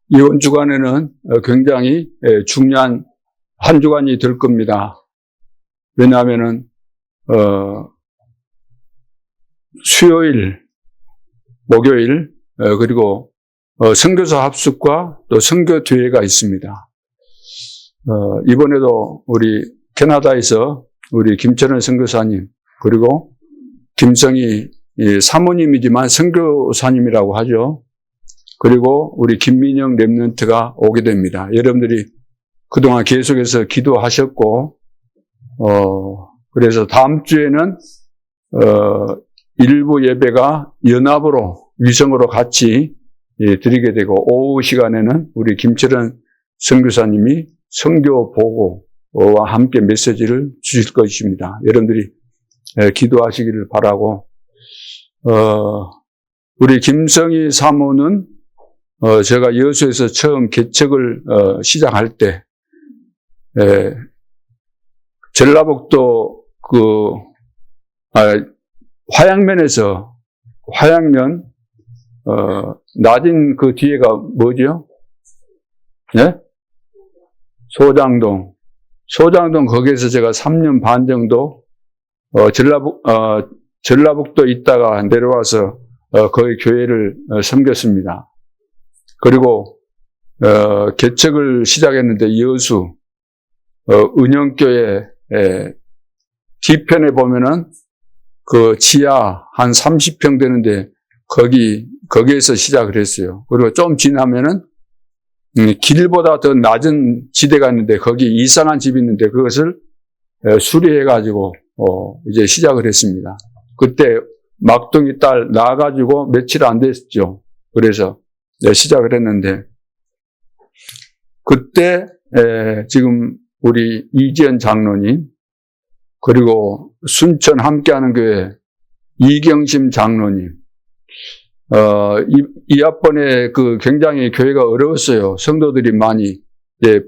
이번 주간에는 굉장히 중요한 한 주간이 될 겁니다. 왜냐하면은 수요일, 목요일 그리고 선교사 합숙과 또 선교대회가 있습니다. 이번에도 우리 캐나다에서 우리 김철원 선교사님 그리고 김성희 사모님이지만 선교사님이라고 하죠. 그리고 우리 김민영 랩런트가 오게 됩니다. 여러분들이 그동안 계속해서 기도하셨고 그래서 다음 주에는 일부 예배가 연합으로 위성으로 같이 드리게 되고 오후 시간에는 우리 김철원 선교사님이 선교 보고와 함께 메시지를 주실 것입니다. 여러분들이 기도하시기를 바라고 우리 김성희 사모는 제가 여수에서 처음 개척을 시작할 때 전라북도 화양면에서 화양면 낮은 그 뒤에가 뭐죠? 예? 소장동 거기에서 제가 3년 반 정도 전라북도 있다가 내려와서 거기 교회를 섬겼습니다. 그리고 개척을 시작했는데 여수 은영교회 뒤편에 보면은 그 지하 한 30평 되는데 거기에서 시작을 했어요. 그리고 좀 지나면은 길보다 더 낮은 지대가 있는데 거기 이상한 집이 있는데 그것을 수리해가지고 이제 시작을 했습니다. 그때 막둥이 딸 낳아가지고 며칠 안 됐죠. 그래서 시작을 했는데 그때 지금 우리 이지연 장로님 그리고 순천 함께하는 교회 이경심 장로님 이 앞번에 굉장히 교회가 어려웠어요. 성도들이 많이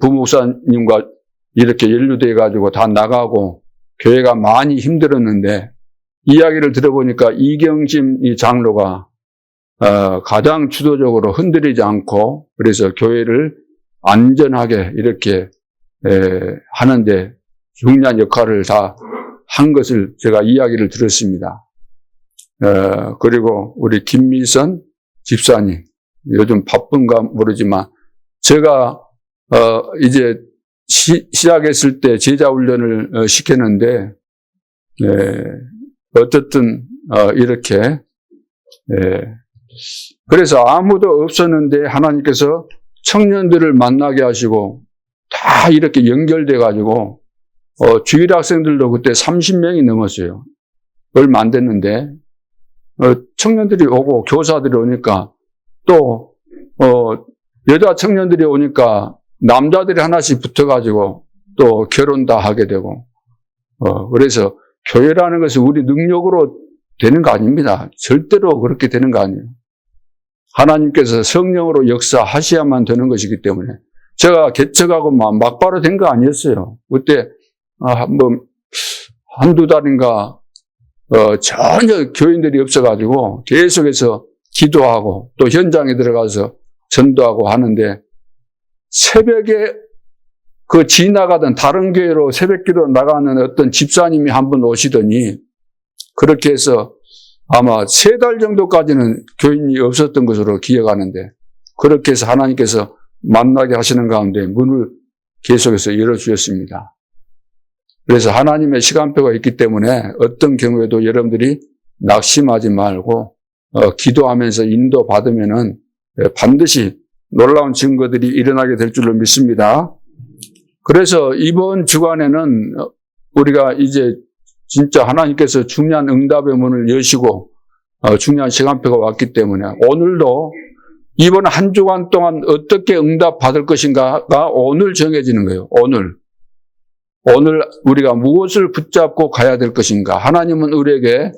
부목사님과 이렇게 연루돼 가지고 다 나가고 교회가 많이 힘들었는데 이야기를 들어보니까 이경심 이 장로가 가장 주도적으로 흔들리지 않고 그래서 교회를 안전하게 이렇게 하는데 중요한 역할을 다 한 것을 제가 이야기를 들었습니다. 그리고 우리 김미선 집사님 요즘 바쁜가 모르지만 제가 이제 시작했을 때 제자 훈련을 시켰는데 어쨌든 이렇게 그래서 아무도 없었는데 하나님께서 청년들을 만나게 하시고 다 이렇게 연결돼 가지고 주일 학생들도 그때 30명이 넘었어요. 얼마 안 됐는데 청년들이 오고 교사들이 오니까 또 여자 청년들이 오니까 남자들이 하나씩 붙어가지고 또 결혼 다 하게 되고 그래서 교회라는 것은 우리 능력으로 되는 거 아닙니다. 절대로 그렇게 되는 거 아니에요. 하나님께서 성령으로 역사하셔야만 되는 것이기 때문에 제가 개척하고 막바로 된 거 아니었어요. 그때 한두 달인가 전혀 교인들이 없어가지고 계속해서 기도하고 또 현장에 들어가서 전도하고 하는데 새벽에 지나가던 다른 교회로 새벽기도 나가는 어떤 집사님이 한 분 오시더니 그렇게 해서 아마 3달 정도까지는 교인이 없었던 것으로 기억하는데 그렇게 해서 하나님께서 만나게 하시는 가운데 문을 계속해서 열어주셨습니다. 그래서 하나님의 시간표가 있기 때문에 어떤 경우에도 여러분들이 낙심하지 말고 기도하면서 인도받으면은 반드시 놀라운 증거들이 일어나게 될 줄로 믿습니다. 그래서 이번 주간에는 우리가 이제 진짜 하나님께서 중요한 응답의 문을 여시고 중요한 시간표가 왔기 때문에 오늘도 이번 한 주간 동안 어떻게 응답받을 것인가가 오늘 정해지는 거예요. 오늘 우리가 무엇을 붙잡고 가야 될 것인가. 하나님은 우리에게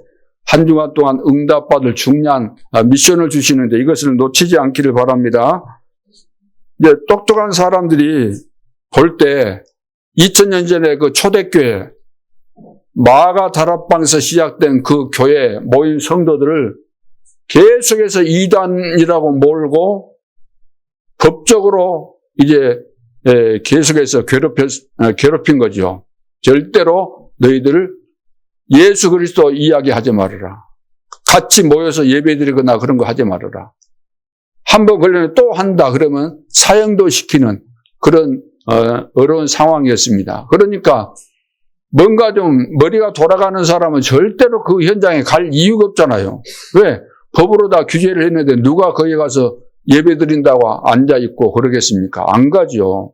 한 주간 동안 응답받을 중요한 미션을 주시는데 이것을 놓치지 않기를 바랍니다. 이제 똑똑한 사람들이 볼 때 2000년 전에 그 초대교회 마가 다락방에서 시작된 그 교회 모인 성도들을 계속해서 이단이라고 몰고 법적으로 이제 계속해서 괴롭힌 거죠. 절대로 너희들 예수 그리스도 이야기하지 말아라. 같이 모여서 예배드리거나 그런 거 하지 말아라. 한번 걸리면 또 한다 그러면 사형도 시키는 그런 어려운 상황이었습니다. 그러니까 뭔가 좀 머리가 돌아가는 사람은 절대로 그 현장에 갈 이유가 없잖아요. 왜? 법으로 다 규제를 했는데 누가 거기 가서 예배드린다고 앉아있고 그러겠습니까? 안 가죠.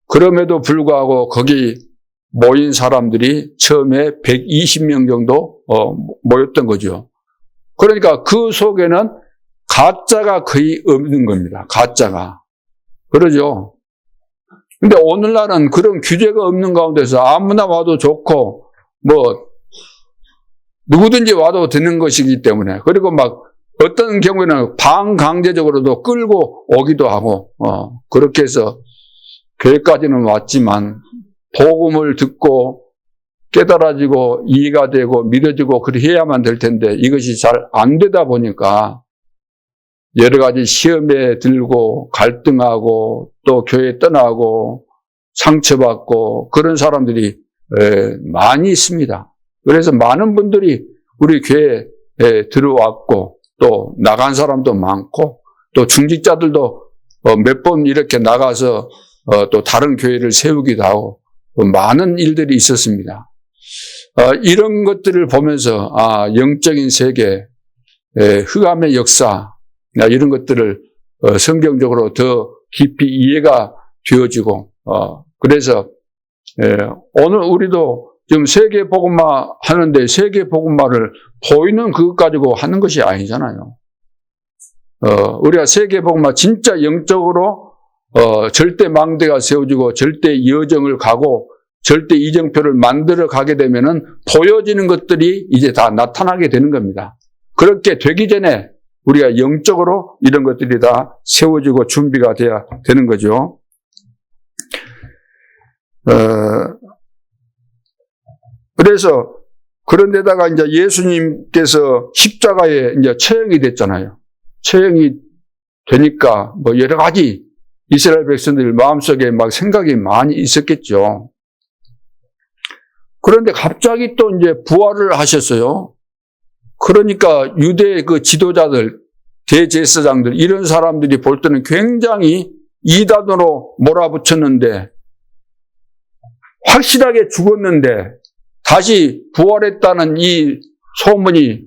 그럼에도 불구하고 거기 모인 사람들이 처음에 120명 정도 모였던 거죠. 그러니까 그 속에는 가짜가 거의 없는 겁니다. 가짜가. 그러죠. 근데 오늘날은 그런 규제가 없는 가운데서 아무나 와도 좋고 누구든지 와도 되는 것이기 때문에, 그리고 막 어떤 경우에는 반강제적으로도 끌고 오기도 하고 그렇게 해서 교회까지는 왔지만 복음을 듣고 깨달아지고 이해가 되고 믿어지고 그렇게 해야만 될 텐데 이것이 잘 안 되다 보니까 여러 가지 시험에 들고 갈등하고 또 교회 떠나고 상처받고 그런 사람들이 많이 있습니다. 그래서 많은 분들이 우리 교회에 들어왔고 또 나간 사람도 많고 또 중직자들도 몇 번 이렇게 나가서 또 다른 교회를 세우기도 하고 많은 일들이 있었습니다. 이런 것들을 보면서 영적인 세계, 흑암의 역사 이런 것들을 성경적으로 더 깊이 이해가 되어지고 그래서 오늘 우리도 지금 세계복음화 하는데 세계복음화를 보이는 그것 가지고 하는 것이 아니잖아요. 우리가 세계복음화 진짜 영적으로 절대 망대가 세워지고 절대 여정을 가고 절대 이정표를 만들어 가게 되면은 보여지는 것들이 이제 다 나타나게 되는 겁니다. 그렇게 되기 전에 우리가 영적으로 이런 것들이 다 세워지고 준비가 돼야 되는 거죠. 그래서 그런데다가 이제 예수님께서 십자가에 이제 처형이 됐잖아요. 처형이 되니까 여러 가지 이스라엘 백성들 마음속에 막 생각이 많이 있었겠죠. 그런데 갑자기 또 이제 부활을 하셨어요. 그러니까 유대 그 지도자들, 대제사장들 이런 사람들이 볼 때는 굉장히 이단으로 몰아붙였는데 확실하게 죽었는데 다시 부활했다는 이 소문이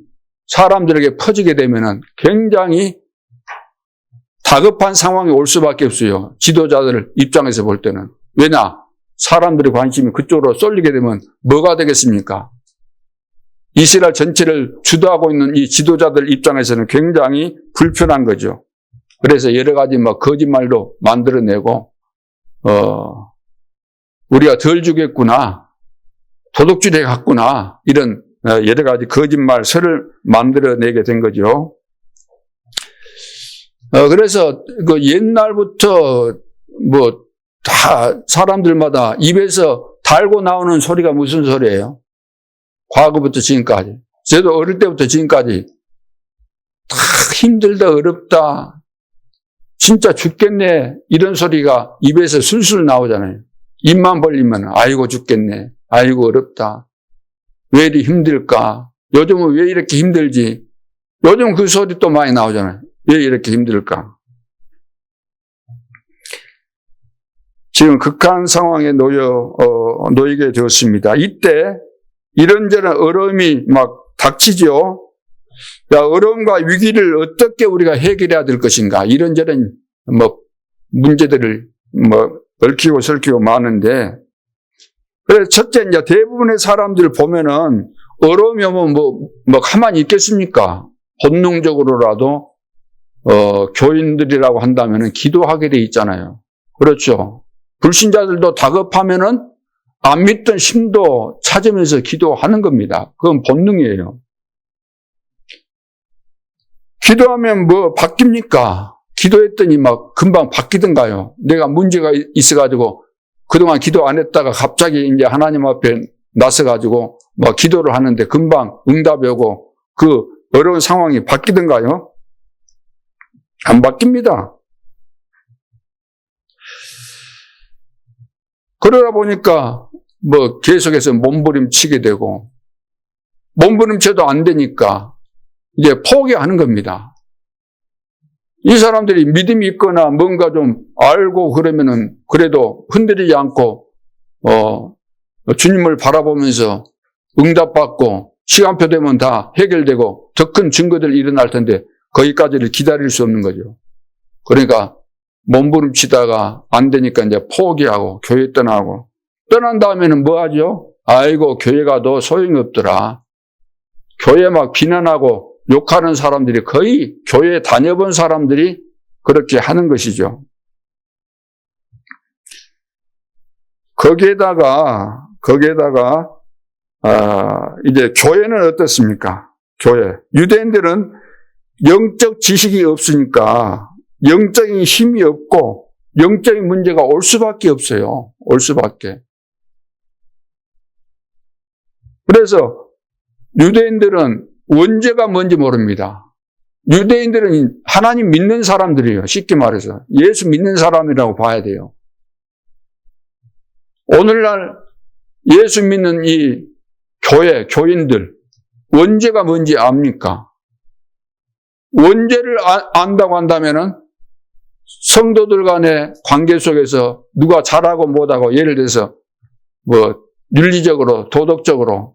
사람들에게 퍼지게 되면은 굉장히 다급한 상황이 올 수밖에 없어요. 지도자들 입장에서 볼 때는. 왜냐? 사람들의 관심이 그쪽으로 쏠리게 되면 뭐가 되겠습니까? 이스라엘 전체를 주도하고 있는 이 지도자들 입장에서는 굉장히 불편한 거죠. 그래서 여러 가지 거짓말도 만들어내고, 우리가 덜 주겠구나, 도둑질해 갔구나, 이런 여러 가지 거짓말, 설을 만들어내게 된 거죠. 그래서 그 옛날부터 다 사람들마다 입에서 달고 나오는 소리가 무슨 소리예요? 과거부터 지금까지. 저도 어릴 때부터 지금까지 다 힘들다, 어렵다, 진짜 죽겠네, 이런 소리가 입에서 술술 나오잖아요. 입만 벌리면 아이고 죽겠네, 아이고 어렵다, 왜 이리 힘들까, 요즘은 왜 이렇게 힘들지, 요즘 그 소리 또 많이 나오잖아요. 왜 이렇게 힘들까? 지금 극한 상황에 놓이게 되었습니다. 이때 이런저런 어려움이 막 닥치죠. 어려움과 위기를 어떻게 우리가 해결해야 될 것인가, 이런저런 문제들을 얽히고 설키고 많은데, 그래서 첫째, 이제 대부분의 사람들 보면은 어려움이 오면 가만히 있겠습니까? 본능적으로라도 교인들이라고 한다면은 기도하게 돼 있잖아요. 그렇죠. 불신자들도 다급하면은 안 믿던 힘도 찾으면서 기도하는 겁니다. 그건 본능이에요. 기도하면 바뀝니까? 기도했더니 금방 바뀌던가요? 내가 문제가 있어가지고 그동안 기도 안 했다가 갑자기 이제 하나님 앞에 나서가지고 기도를 하는데 금방 응답이 오고 그 어려운 상황이 바뀌던가요? 안 바뀝니다. 그러다 보니까 뭐 계속해서 몸부림치게 되고, 몸부림쳐도 안 되니까 이제 포기하는 겁니다. 이 사람들이 믿음이 있거나 뭔가 좀 알고 그러면은 그래도 흔들리지 않고 주님을 바라보면서 응답받고 시간표 되면 다 해결되고 더 큰 증거들이 일어날 텐데 거기까지를 기다릴 수 없는 거죠. 그러니까 몸부림치다가 안 되니까 이제 포기하고 교회 떠나고, 떠난 다음에는 뭐 하죠? 아이고 교회가 너 소용이 없더라. 교회 막 비난하고 욕하는 사람들이, 거의 교회 다녀본 사람들이 그렇게 하는 것이죠. 거기에다가 이제 교회는 어떻습니까? 교회. 유대인들은 영적 지식이 없으니까 영적인 힘이 없고 영적인 문제가 올 수밖에 없어요. 올 수밖에. 그래서 유대인들은 원죄가 뭔지 모릅니다. 유대인들은 하나님 믿는 사람들이에요. 쉽게 말해서. 예수 믿는 사람이라고 봐야 돼요. 오늘날 예수 믿는 이 교인들, 원죄가 뭔지 압니까? 원죄를 안다고 한다면은 성도들 간의 관계 속에서 누가 잘하고 못하고, 예를 들어서 뭐 윤리적으로 도덕적으로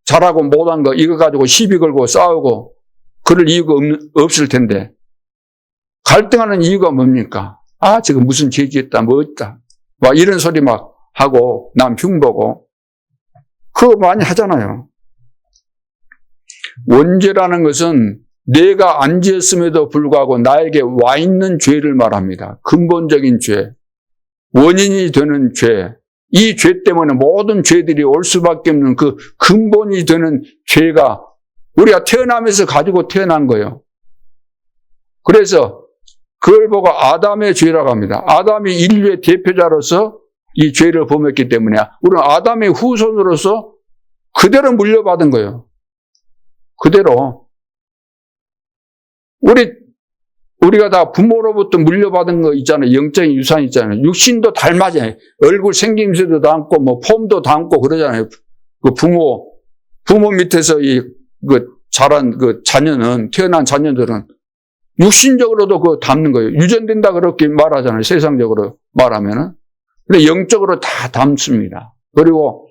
잘하고 못한 거 이거 가지고 시비 걸고 싸우고 그럴 이유가 없을 텐데, 갈등하는 이유가 뭡니까? 아, 지금 무슨 죄 지었다, 뭐 했다, 막 이런 소리 막 하고 남 흉보고 그거 많이 하잖아요. 원죄라는 것은 내가 안 지었음에도 불구하고 나에게 와 있는 죄를 말합니다. 근본적인 죄, 원인이 되는 죄. 이 죄 때문에 모든 죄들이 올 수밖에 없는 그 근본이 되는 죄가 우리가 태어나면서 가지고 태어난 거예요. 그래서 그걸 보고 아담의 죄라고 합니다. 아담이 인류의 대표자로서 이 죄를 범했기 때문에 우리는 아담의 후손으로서 그대로 물려받은 거예요. 그대로. 우리가 다 부모로부터 물려받은 거 있잖아요. 영적인 유산 있잖아요. 육신도 닮아져요. 얼굴 생김새도 닮고, 뭐, 폼도 닮고 그러잖아요. 그 부모 밑에서 자란 자녀는, 태어난 자녀들은 육신적으로도 그거 닮는 거예요. 유전된다 그렇게 말하잖아요. 세상적으로 말하면은. 근데 영적으로 다 닮습니다. 그리고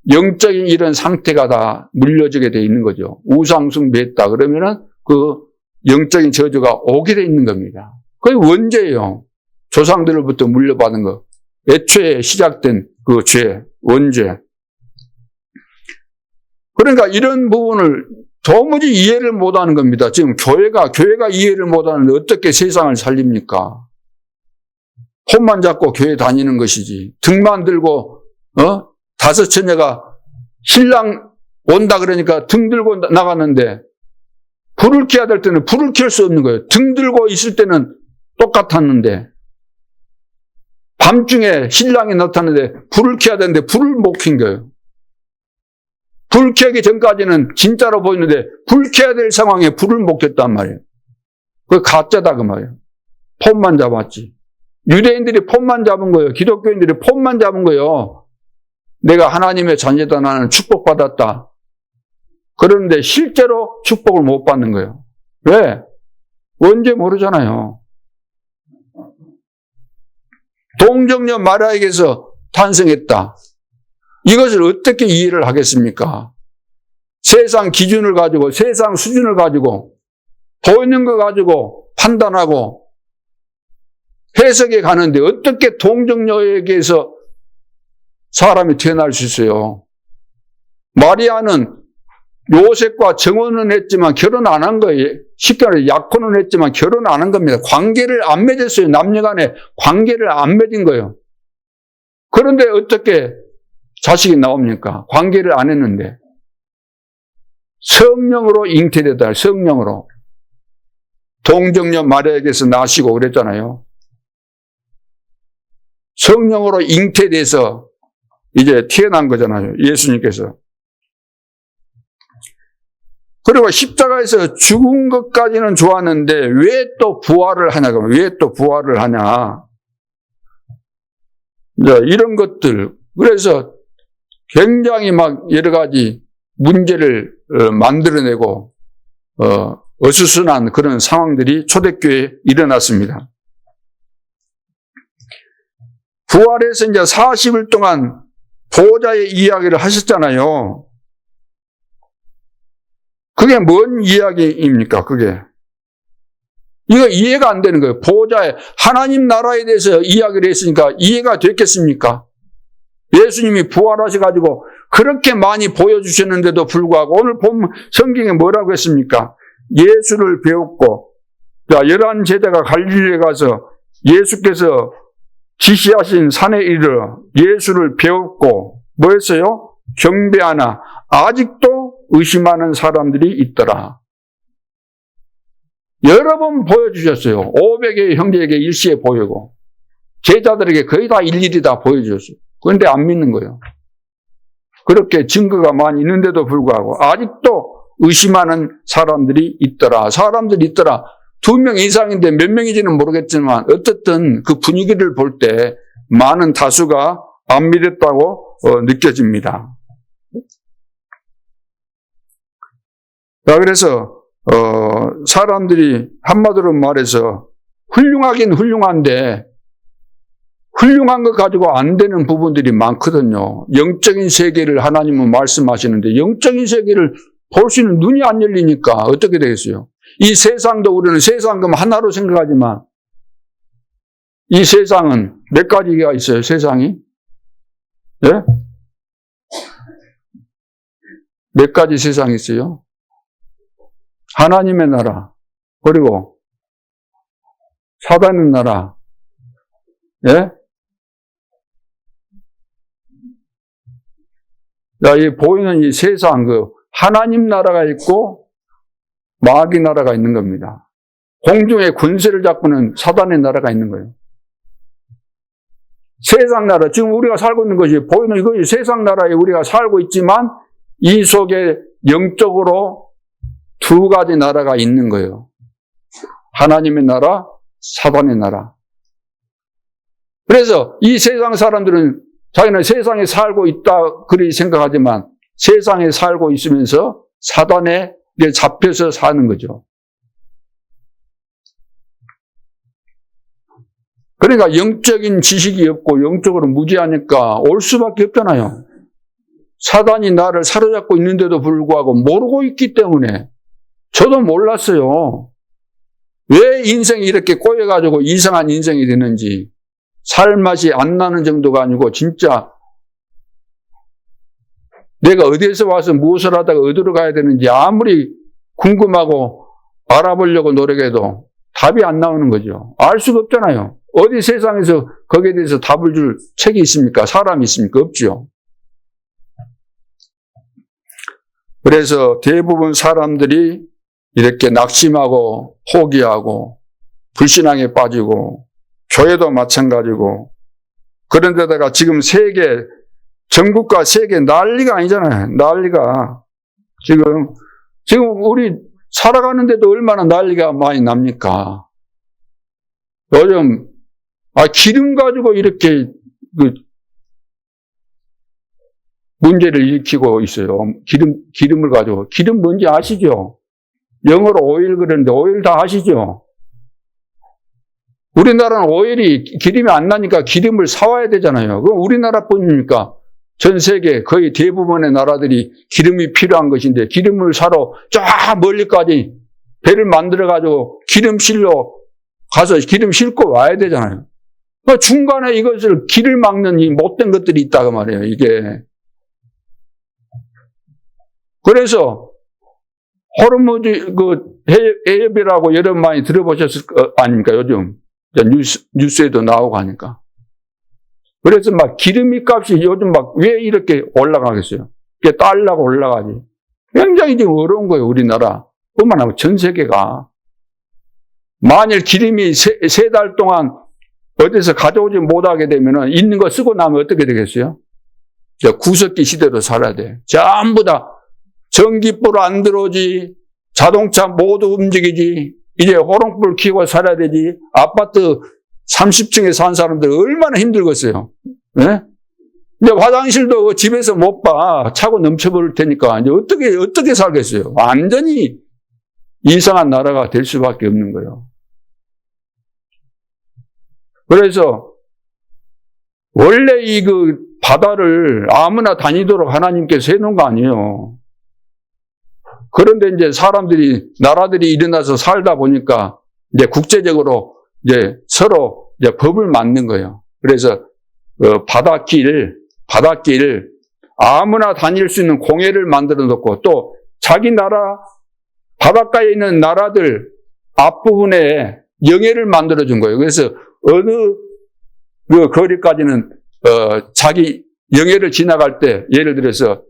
영적인 이런 상태가 다 물려지게 돼 있는 거죠. 우상숭배했다 그러면은 그 영적인 저주가 오게 돼 있는 겁니다. 그게 원죄예요. 조상들로부터 물려받은 거. 애초에 시작된 그 죄, 원죄. 그러니까 이런 부분을 도무지 이해를 못하는 겁니다. 지금 교회가 이해를 못하는데 어떻게 세상을 살립니까? 폰만 잡고 교회 다니는 것이지. 등만 들고 다섯 처녀가 신랑 온다 그러니까 등 들고 나갔는데 불을 켜야 될 때는 불을 켤 수 없는 거예요. 등 들고 있을 때는 똑같았는데 밤중에 신랑이 나타나는데 불을 켜야 되는데 불을 못 켠 거예요. 불 켜기 전까지는 진짜로 보이는데 불 켜야 될 상황에 불을 못 켰단 말이에요. 그게 가짜다 그 말이에요. 폰만 잡았지. 유대인들이 폰만 잡은 거예요. 기독교인들이 폰만 잡은 거예요. 내가 하나님의 자녀다, 나는 축복받았다. 그런데 실제로 축복을 못 받는 거예요. 왜? 언제 모르잖아요. 동정녀 마리아에게서 탄생했다. 이것을 어떻게 이해를 하겠습니까? 세상 기준을 가지고, 세상 수준을 가지고, 보이는 거 가지고 판단하고 해석해 가는데 어떻게 동정녀에게서 사람이 태어날 수 있어요? 마리아는 요셉과 정혼은 했지만 결혼 안 한 거예요. 쉽게 말해 약혼은 했지만 결혼 안 한 겁니다. 관계를 안 맺었어요. 남녀 간에 관계를 안 맺은 거예요. 그런데 어떻게 자식이 나옵니까? 관계를 안 했는데. 성령으로 잉태되다. 성령으로. 동정녀 마리아에게서 나시고 그랬잖아요. 성령으로 잉태돼서 이제 태어난 거잖아요. 예수님께서. 그리고 십자가에서 죽은 것까지는 좋았는데 왜 또 부활을 하냐? 왜 또 부활을 하냐? 이런 것들. 그래서 굉장히 막 여러 가지 문제를 만들어내고, 어수선한 그런 상황들이 초대교회에 일어났습니다. 부활해서 이제 40일 동안 보호자의 이야기를 하셨잖아요. 그게 뭔 이야기입니까, 그게? 이거 이해가 안 되는 거예요. 보호자의 하나님 나라에 대해서 이야기를 했으니까 이해가 됐겠습니까? 예수님이 부활하셔가지고 그렇게 많이 보여주셨는데도 불구하고 오늘 보면 성경에 뭐라고 했습니까? 예수를 배웠고, 자, 11 제자가 갈릴리에 가서 예수께서 지시하신 산에 이르러 예수를 배웠고, 뭐 했어요? 경배하나 아직도 의심하는 사람들이 있더라. 여러 번 보여주셨어요. 500의 형제에게 일시에 보이고, 제자들에게 거의 다 일일이 다 보여주셨어요. 그런데 안 믿는 거예요. 그렇게 증거가 많이 있는데도 불구하고 아직도 의심하는 사람들이 있더라. 사람들이 있더라. 2명 이상인데 몇 명인지는 모르겠지만 어쨌든 그 분위기를 볼 때 많은 다수가 안 믿었다고 느껴집니다. 자, 그래서 사람들이 한마디로 말해서 훌륭하긴 훌륭한데 훌륭한 것 가지고 안 되는 부분들이 많거든요. 영적인 세계를 하나님은 말씀하시는데 영적인 세계를 볼 수 있는 눈이 안 열리니까 어떻게 되겠어요? 이 세상도 우리는 세상금 하나로 생각하지만 이 세상은 몇 가지가 있어요, 세상이? 예? 몇 가지 세상이 있어요? 하나님의 나라, 그리고 사단의 나라, 예? 자, 이 보이는 이 세상, 하나님 나라가 있고 마귀 나라가 있는 겁니다. 공중의 권세를 잡고는 사단의 나라가 있는 거예요. 세상 나라, 지금 우리가 살고 있는 것이 보이는 이것이 세상 나라에 우리가 살고 있지만 이 속에 영적으로 2가지 나라가 있는 거예요. 하나님의 나라, 사단의 나라. 그래서 이 세상 사람들은 자기는 세상에 살고 있다 그리 생각하지만 세상에 살고 있으면서 사단에 잡혀서 사는 거죠. 그러니까 영적인 지식이 없고 영적으로 무지하니까 올 수밖에 없잖아요. 사단이 나를 사로잡고 있는데도 불구하고 모르고 있기 때문에 저도 몰랐어요. 왜 인생이 이렇게 꼬여가지고 이상한 인생이 되는지 살맛이 안 나는 정도가 아니고 진짜 내가 어디에서 와서 무엇을 하다가 어디로 가야 되는지 아무리 궁금하고 알아보려고 노력해도 답이 안 나오는 거죠. 알 수가 없잖아요. 어디 세상에서 거기에 대해서 답을 줄 책이 있습니까? 사람이 있습니까? 없죠. 그래서 대부분 사람들이 이렇게 낙심하고 포기하고 불신앙에 빠지고 교회도 마찬가지고 그런 데다가 지금 세계 전국과 세계 난리가 아니잖아요. 난리가 지금 우리 살아가는데도 얼마나 난리가 많이 납니까? 요즘 기름 가지고 이렇게 문제를 일으키고 있어요. 기름을 가지고. 기름 뭔지 아시죠? 영어로 오일 그러는데 오일 다 아시죠? 우리나라는 오일이 기름이 안 나니까 기름을 사와야 되잖아요. 그럼 우리나라뿐입니까? 전 세계 거의 대부분의 나라들이 기름이 필요한 것인데 기름을 사러 쫙 멀리까지 배를 만들어가지고 기름실로 가서 기름 싣고 와야 되잖아요. 중간에 이것을 길을 막는 이 못된 것들이 있다고 말이에요, 이게. 그래서 호르무즈 해협이라고 여러분 많이 들어보셨을 거 아닙니까, 요즘. 뉴스에도 나오고 하니까. 그래서 막 기름이 값이 요즘 막 왜 이렇게 올라가겠어요? 이게 달러가 올라가지. 굉장히 지금 어려운 거예요, 우리나라. 뿐만 아니라 전 세계가. 만일 기름이 세 달 동안 어디서 가져오지 못하게 되면은 있는 거 쓰고 나면 어떻게 되겠어요? 구석기 시대로 살아야 돼. 전부 다 전기불 안 들어오지, 자동차 모두 움직이지, 이제 호롱불 켜고 살아야 되지. 아파트 30층에 산 사람들 얼마나 힘들겠어요. 네? 이제 화장실도 집에서 못 봐. 차고 넘쳐버릴 테니까 이제 어떻게 살겠어요? 완전히 이상한 나라가 될 수밖에 없는 거예요. 그래서 원래 그 바다를 아무나 다니도록 하나님께서 해놓은 거 아니에요. 그런데 이제 나라들이 일어나서 살다 보니까 이제 국제적으로 이제 서로 이제 법을 만든 거예요. 그래서 바닷길 아무나 다닐 수 있는 공회를 만들어 놓고 또 자기 나라 바닷가에 있는 나라들 앞부분에 영해를 만들어 준 거예요. 그래서 어느 그 거리까지는 자기 영해를 지나갈 때 예를 들어서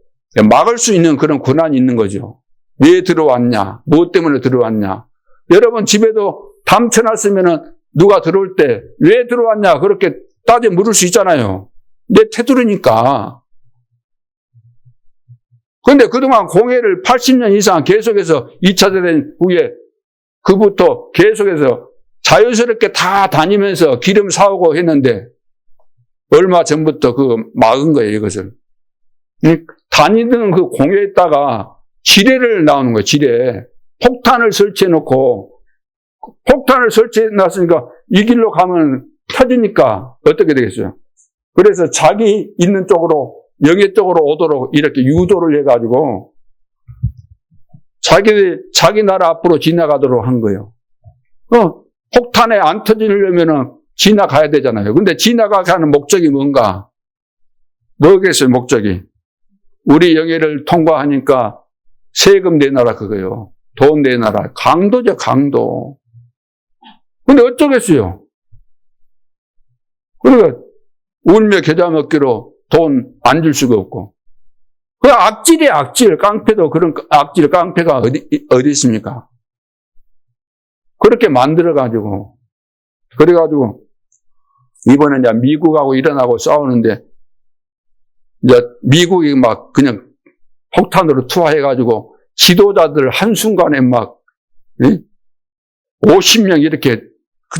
막을 수 있는 그런 권한이 있는 거죠. 왜 들어왔냐? 무엇 때문에 들어왔냐? 여러분 집에도 담 쳐놨으면은 누가 들어올 때 왜 들어왔냐? 그렇게 따져 물을 수 있잖아요. 내 테두리니까. 그런데 그동안 공해를 80년 이상 계속해서 2차 대전 후에 그부터 계속해서 자연스럽게 다 다니면서 기름 사오고 했는데 얼마 전부터 막은 거예요, 이것을. 다니던 그 공해에다가 지뢰를 나오는 거예요, 지뢰. 폭탄을 설치해놓고, 폭탄을 설치해놨으니까 이 길로 가면 터지니까 어떻게 되겠어요? 그래서 자기 있는 쪽으로, 영해 쪽으로 오도록 이렇게 유도를 해가지고 자기 나라 앞으로 지나가도록 한 거예요. 폭탄에 안 터지려면은 지나가야 되잖아요. 근데 지나가는 목적이 뭔가? 뭐겠어요, 목적이? 우리 영해를 통과하니까 세금 내놔라, 그거요. 돈 내놔라. 강도죠, 강도. 근데 어쩌겠어요? 그러니까, 울며 겨자 먹기로 돈 안 줄 수가 없고. 그 악질이에요, 악질. 깡패도 그런 악질, 깡패가 어디 있습니까? 그렇게 만들어가지고. 그래가지고, 이번에 이제 미국하고 일어나고 싸우는데, 이제 미국이 막 그냥 폭탄으로 투하해가지고 지도자들 한순간에 막 50명 이렇게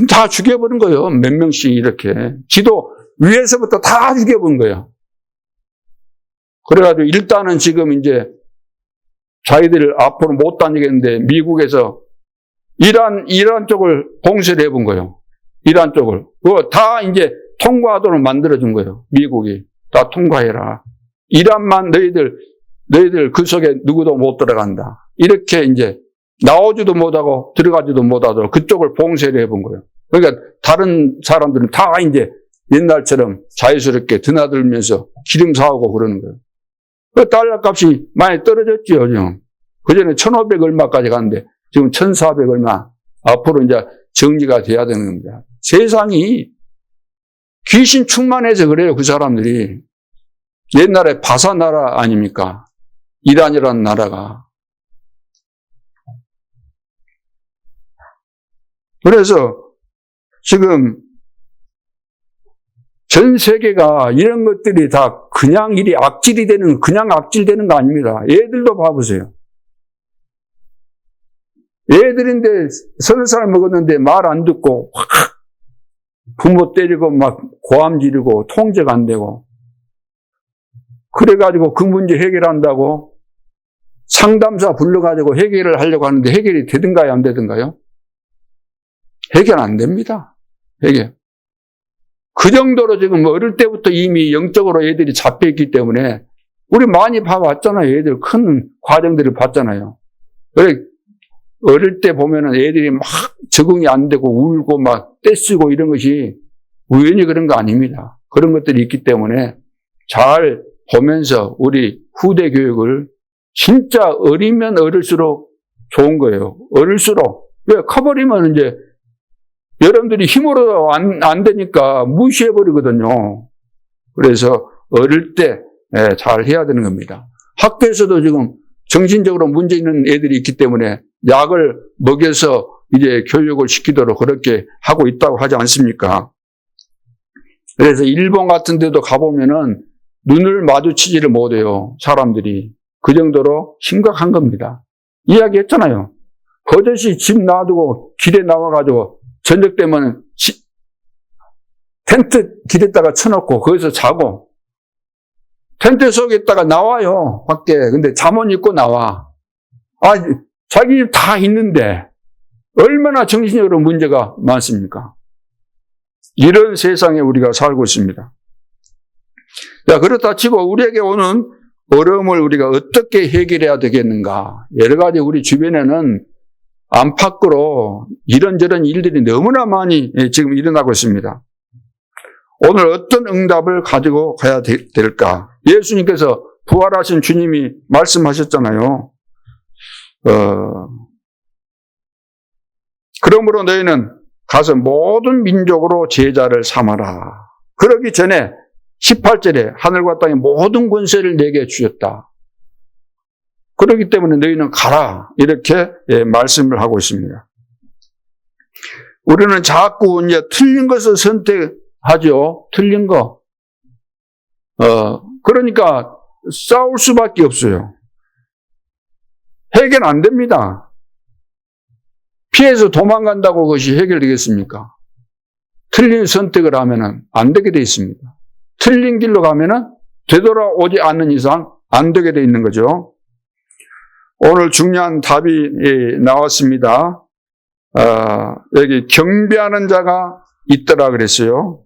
다 죽여버린 거예요. 몇 명씩 이렇게. 지도 위에서부터 다 죽여버린 거예요. 그래가지고 일단은 지금 이제 자기들 앞으로 못 다니겠는데 미국에서 이란 쪽을 봉쇄를 해본 거예요. 이란 쪽을. 그거 다 이제 통과하도록 만들어준 거예요. 미국이. 다 통과해라. 이란만 너희들 그 속에 누구도 못 들어간다. 이렇게 이제 나오지도 못하고 들어가지도 못하도록 그쪽을 봉쇄를 해본 거예요. 그러니까 다른 사람들은 다 이제 옛날처럼 자유스럽게 드나들면서 기름 사오고 그러는 거예요. 그 달러 값이 많이 떨어졌죠, 지금. 그전에 1,500 얼마까지 갔는데 지금 1,400 얼마. 앞으로 이제 정리가 돼야 되는 겁니다. 세상이 귀신 충만해서 그래요, 그 사람들이. 옛날에 바사 나라 아닙니까? 이란이라는 나라가. 그래서 지금 전 세계가 이런 것들이 다 그냥 그냥 악질되는 거 아닙니다. 애들도 봐보세요. 애들인데 30살 먹었는데 말 안 듣고 확 부모 때리고 막 고함 지르고 통제가 안 되고 그래가지고 그 문제 해결한다고 상담사 불러가지고 해결을 하려고 하는데 해결이 되든가요, 안 되든가요? 해결 안 됩니다. 해결. 그 정도로 지금 어릴 때부터 이미 영적으로 애들이 잡혀있기 때문에 우리 많이 봐왔잖아요. 애들 큰 과정들을 봤잖아요. 어릴 때 보면은 애들이 막 적응이 안 되고 울고 막 떼쓰고 이런 것이 우연히 그런 거 아닙니다. 그런 것들이 있기 때문에 잘 보면서 우리 후대 교육을 진짜 어리면 어릴수록 좋은 거예요. 어릴수록. 왜 커버리면 이제 여러분들이 힘으로 안 되니까 무시해버리거든요. 그래서 어릴 때 잘 해야 되는 겁니다. 학교에서도 지금 정신적으로 문제 있는 애들이 있기 때문에 약을 먹여서 이제 교육을 시키도록 그렇게 하고 있다고 하지 않습니까? 그래서 일본 같은 데도 가보면은 눈을 마주치지를 못해요, 사람들이. 그 정도로 심각한 겁니다. 이야기했잖아요. 버젓이 집 놔두고 길에 나와가지고 저녁 되면 텐트 길에다가 쳐놓고 거기서 자고 텐트 속에 있다가 나와요. 밖에. 근데 잠옷 입고 나와. 자기 집 다 있는데 얼마나 정신적으로 문제가 많습니까? 이런 세상에 우리가 살고 있습니다. 자, 그렇다 치고 우리에게 오는 어려움을 우리가 어떻게 해결해야 되겠는가? 여러 가지 우리 주변에는 안팎으로 이런저런 일들이 너무나 많이 지금 일어나고 있습니다. 오늘 어떤 응답을 가지고 가야 될까? 예수님께서 부활하신 주님이 말씀하셨잖아요. 그러므로 너희는 가서 모든 민족으로 제자를 삼아라. 그러기 전에 18절에 하늘과 땅의 모든 권세를 내게 주셨다. 그렇기 때문에 너희는 가라. 이렇게 말씀을 하고 있습니다. 우리는 자꾸 이제 틀린 것을 선택하죠. 틀린 거. 그러니까 싸울 수밖에 없어요. 해결 안 됩니다. 피해서 도망간다고 그것이 해결되겠습니까? 틀린 선택을 하면은 안 되게 돼 있습니다. 틀린 길로 가면은 되돌아오지 않는 이상 안 되게 돼 있는 거죠. 오늘 중요한 답이 나왔습니다. 여기 경배하는 자가 있더라 그랬어요.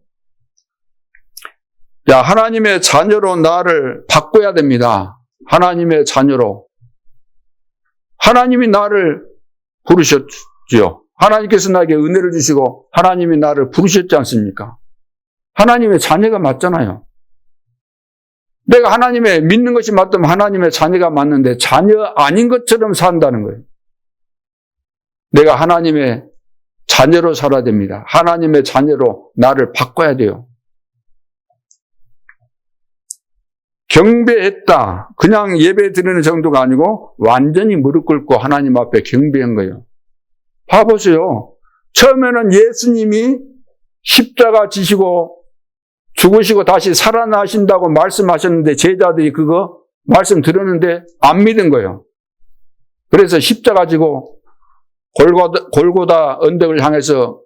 야, 하나님의 자녀로 나를 바꿔야 됩니다. 하나님의 자녀로. 하나님이 나를 부르셨지요. 하나님께서 나에게 은혜를 주시고 하나님이 나를 부르셨지 않습니까? 하나님의 자녀가 맞잖아요. 내가 하나님의 믿는 것이 맞다면 하나님의 자녀가 맞는데 자녀 아닌 것처럼 산다는 거예요. 내가 하나님의 자녀로 살아야 됩니다. 하나님의 자녀로 나를 바꿔야 돼요. 경배했다. 그냥 예배 드리는 정도가 아니고 완전히 무릎 꿇고 하나님 앞에 경배한 거예요. 봐보세요. 처음에는 예수님이 십자가 지시고 죽으시고 다시 살아나신다고 말씀하셨는데 제자들이 그거 말씀 들었는데 안 믿은 거예요. 그래서 십자가 지고 골고다 언덕을 향해서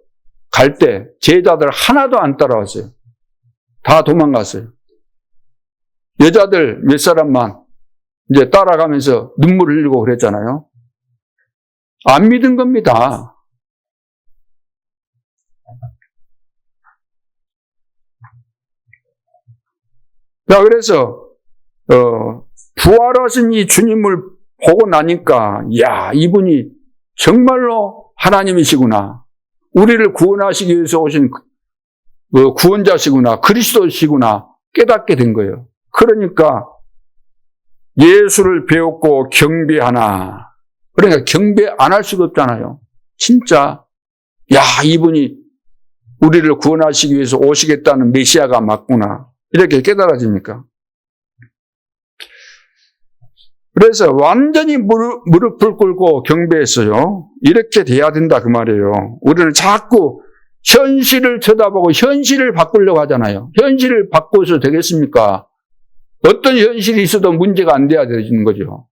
갈 때 제자들 하나도 안 따라왔어요. 다 도망갔어요. 여자들 몇 사람만 이제 따라가면서 눈물을 흘리고 그랬잖아요. 안 믿은 겁니다. 자, 그래서 부활하신 이 주님을 보고 나니까 야, 이분이 정말로 하나님이시구나. 우리를 구원하시기 위해서 오신 구원자시구나. 그리스도시구나. 깨닫게 된 거예요. 그러니까 예수를 배웠고 경배하나. 그러니까 경배 안 할 수가 없잖아요. 진짜 야, 이분이 우리를 구원하시기 위해서 오시겠다는 메시아가 맞구나. 이렇게 깨달아지니까. 그래서 완전히 무릎을 꿇고 경배했어요. 이렇게 돼야 된다 그 말이에요. 우리는 자꾸 현실을 쳐다보고 현실을 바꾸려고 하잖아요. 현실을 바꿔서 되겠습니까? 어떤 현실이 있어도 문제가 안 돼야 되는 거죠.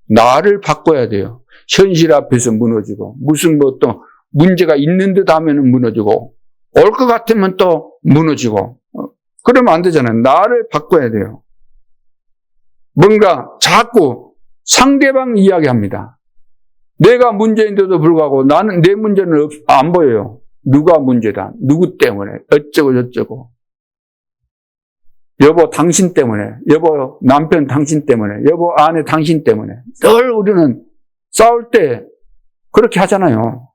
나를 바꿔야 돼요. 현실 앞에서 무너지고 무슨 또 문제가 있는 듯 하면 무너지고 올 것 같으면 또 무너지고 그러면 안 되잖아요. 나를 바꿔야 돼요. 뭔가 자꾸 상대방 이야기합니다. 내가 문제인데도 불구하고 나는 내 문제는 안 보여요. 누가 문제다. 누구 때문에. 어쩌고 저쩌고. 여보 당신 때문에. 여보 남편 당신 때문에. 여보 아내 당신 때문에. 늘 우리는 싸울 때 그렇게 하잖아요.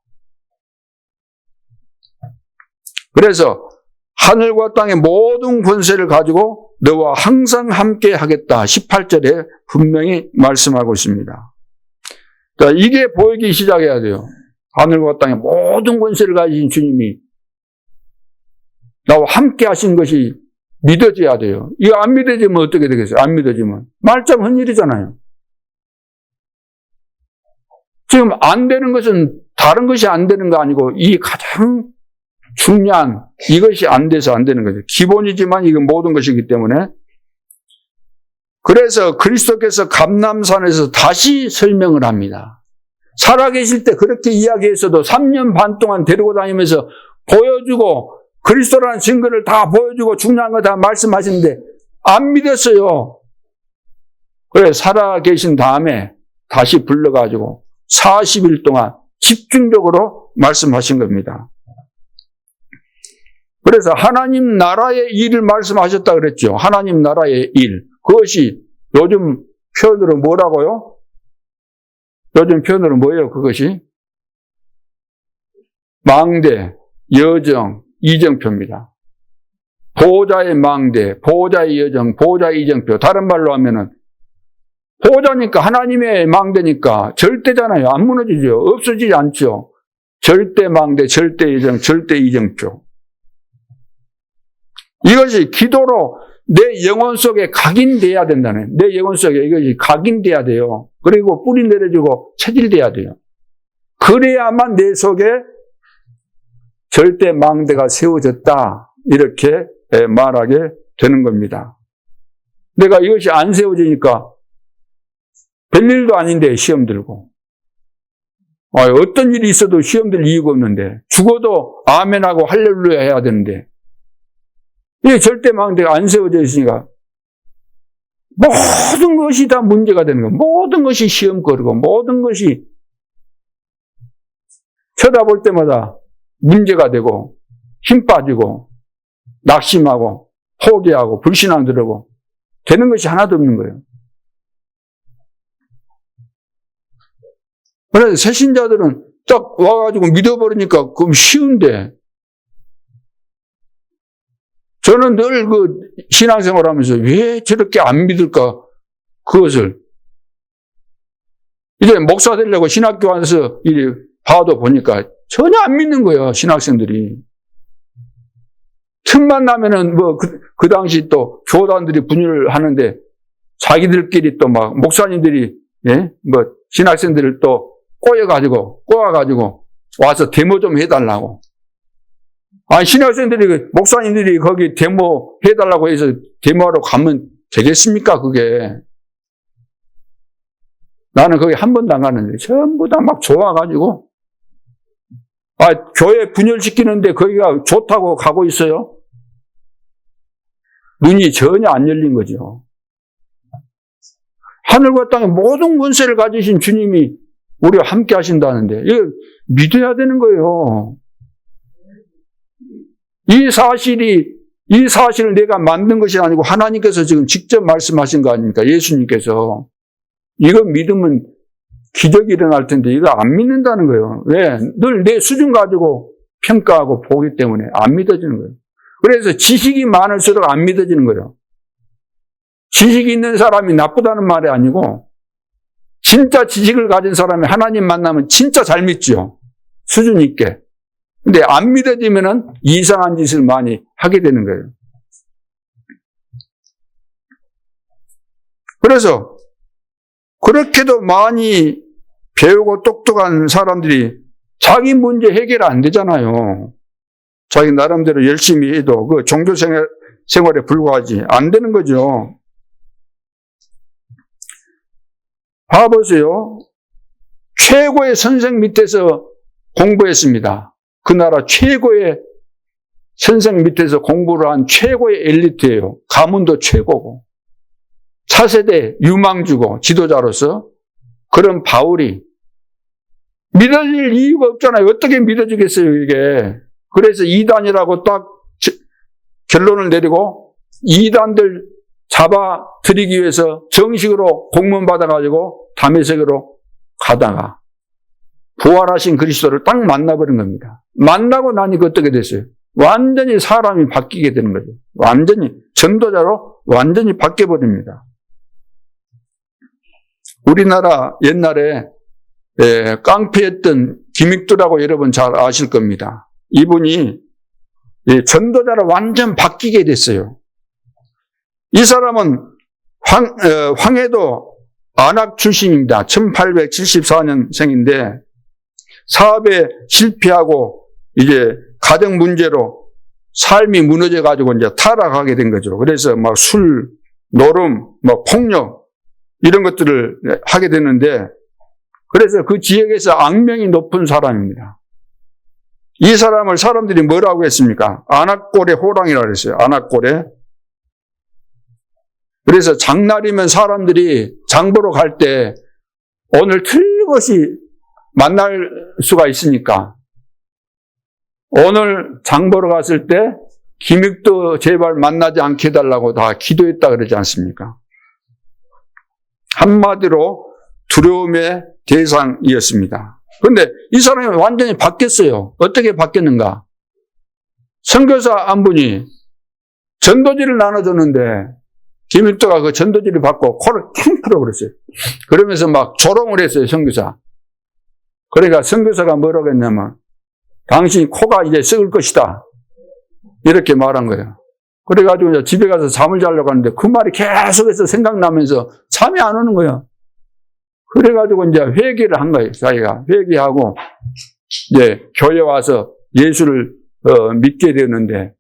그래서 하늘과 땅의 모든 권세를 가지고 너와 항상 함께 하겠다. 18절에 분명히 말씀하고 있습니다. 자, 이게 보이기 시작해야 돼요. 하늘과 땅의 모든 권세를 가지신 주님이 나와 함께 하신 것이 믿어져야 돼요. 이거 안 믿어지면 어떻게 되겠어요? 안 믿어지면. 말짱 헌일이잖아요. 지금 안 되는 것은 다른 것이 안 되는 거 아니고 이 가장 중요한 이것이 안 돼서 안 되는 거죠. 기본이지만 이건 모든 것이기 때문에. 그래서 그리스도께서 감람산에서 다시 설명을 합니다. 살아계실 때 그렇게 이야기했어도 3년 반 동안 데리고 다니면서 보여주고 그리스도라는 증거를 다 보여주고 중요한 거 다 말씀하시는데 안 믿었어요. 그래 살아 계신 다음에 다시 불러가지고 40일 동안 집중적으로 말씀하신 겁니다. 그래서 하나님 나라의 일을 말씀하셨다 그랬죠. 하나님 나라의 일. 그것이 요즘 표현으로 뭐라고요? 요즘 표현으로 뭐예요? 그것이? 망대, 여정, 이정표입니다. 보호자의 망대, 보호자의 여정, 보호자의 이정표. 다른 말로 하면은 보호자니까 하나님의 망대니까 절대잖아요. 안 무너지죠. 없어지지 않죠. 절대 망대, 절대 여정, 절대 이정표. 이것이 기도로 내 영혼 속에 각인돼야 된다는, 내 영혼 속에 이것이 각인돼야 돼요. 그리고 뿌리 내려주고 체질돼야 돼요. 그래야만 내 속에 절대 망대가 세워졌다. 이렇게 말하게 되는 겁니다. 내가 이것이 안 세워지니까 별일도 아닌데 시험 들고. 어떤 일이 있어도 시험 들 이유가 없는데, 죽어도 아멘하고 할렐루야 해야 되는데, 이 절대 망대가 안 세워져 있으니까 모든 것이 다 문제가 되는 거예요. 모든 것이 시험거리고 모든 것이 쳐다볼 때마다 문제가 되고 힘 빠지고 낙심하고 포기하고 불신앙 들고 되는 것이 하나도 없는 거예요. 그래서 새신자들은 딱 와가지고 믿어버리니까 그럼 쉬운데, 저는 늘 그 신앙생활 하면서 왜 저렇게 안 믿을까, 그것을. 이제 목사 되려고 신학교 와서 봐도 보니까 전혀 안 믿는 거예요, 신학생들이. 틈만 나면은 그 당시 또 교단들이 분열을 하는데 자기들끼리 또 막 목사님들이, 신학생들을 또 꼬아가지고 와서 데모 좀 해달라고. 신학생들이, 목사님들이 거기 데모 해달라고 해서 데모하러 가면 되겠습니까, 그게? 나는 거기 한 번도 안 가는데, 전부 다 막 좋아가지고, 교회 분열시키는데 거기가 좋다고 가고 있어요? 눈이 전혀 안 열린 거죠. 하늘과 땅의 모든 권세를 가지신 주님이 우리와 함께 하신다는데, 이거 믿어야 되는 거예요. 이 사실을 내가 만든 것이 아니고 하나님께서 지금 직접 말씀하신 거 아닙니까? 예수님께서. 이거 믿으면 기적이 일어날 텐데 이거 안 믿는다는 거예요. 왜? 늘 내 수준 가지고 평가하고 보기 때문에 안 믿어지는 거예요. 그래서 지식이 많을수록 안 믿어지는 거예요. 지식이 있는 사람이 나쁘다는 말이 아니고, 진짜 지식을 가진 사람이 하나님 만나면 진짜 잘 믿죠. 수준 있게. 근데 안 믿어지면은 이상한 짓을 많이 하게 되는 거예요. 그래서 그렇게도 많이 배우고 똑똑한 사람들이 자기 문제 해결 안 되잖아요. 자기 나름대로 열심히 해도 그 종교 생활에 불과하지 안 되는 거죠. 봐보세요. 최고의 선생 밑에서 공부했습니다. 그 나라 최고의 선생 밑에서 공부를 한 최고의 엘리트예요. 가문도 최고고. 차세대 유망주고 지도자로서 그런 바울이 믿어질 이유가 없잖아요. 어떻게 믿어지겠어요, 이게. 그래서 이단이라고 딱 결론을 내리고 이단들 잡아들이기 위해서 정식으로 공문 받아가지고 다메섹으로 가다가 부활하신 그리스도를 딱 만나버린 겁니다. 만나고 나니까 어떻게 됐어요? 완전히 사람이 바뀌게 되는 거죠. 완전히 전도자로 완전히 바뀌어버립니다. 우리나라 옛날에 깡패였던 김익두라고 여러분 잘 아실 겁니다. 이분이 전도자로 완전 바뀌게 됐어요. 이 사람은 황해도 안악 출신입니다. 1874년생인데 사업에 실패하고 이제 가정 문제로 삶이 무너져 가지고 이제 타락하게 된 거죠. 그래서 막 술, 노름, 뭐 폭력 이런 것들을 하게 되는데, 그래서 그 지역에서 악명이 높은 사람입니다. 이 사람을 사람들이 뭐라고 했습니까? 안악골의 호랑이라고 그랬어요. 안악골에. 그래서 장날이면 사람들이 장 보러 갈 때 오늘 틀림없이 만날 수가 있으니까 오늘 장 보러 갔을 때 김익도 제발 만나지 않게 해달라고 다 기도했다 그러지 않습니까? 한마디로 두려움의 대상이었습니다. 그런데 이 사람이 완전히 바뀌었어요. 어떻게 바뀌었는가? 선교사 한 분이 전도지를 나눠줬는데 김익도가 그 전도지를 받고 코를 탕 풀어버렸어요. 그러면서 막 조롱을 했어요, 선교사. 그러니까 선교사가 뭐라고 했냐면 당신이 코가 이제 썩을 것이다. 이렇게 말한 거예요. 그래가지고 이제 집에 가서 잠을 자려고 하는데 그 말이 계속해서 생각나면서 잠이 안 오는 거예요. 그래가지고 이제 회개를 한 거예요. 자기가 회개하고 이제 교회 와서 예수를 믿게 되었는데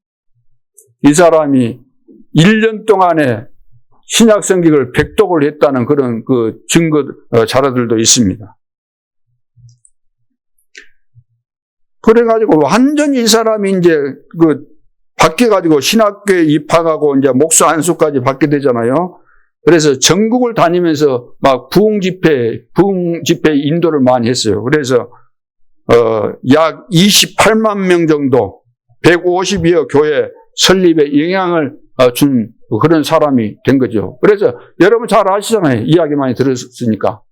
이 사람이 1년 동안에 신약 성경을 백독을 했다는 그런 그 증거 자료들도 있습니다. 그래가지고 완전히 이 사람이 이제 바뀌어가지고 신학교에 입학하고 이제 목사 안수까지 받게 되잖아요. 그래서 전국을 다니면서 막 부흥 집회 인도를 많이 했어요. 그래서 약 28만 명 정도 150여 교회 설립에 영향을 준 그런 사람이 된 거죠. 그래서 여러분 잘 아시잖아요. 이야기 많이 들었으니까.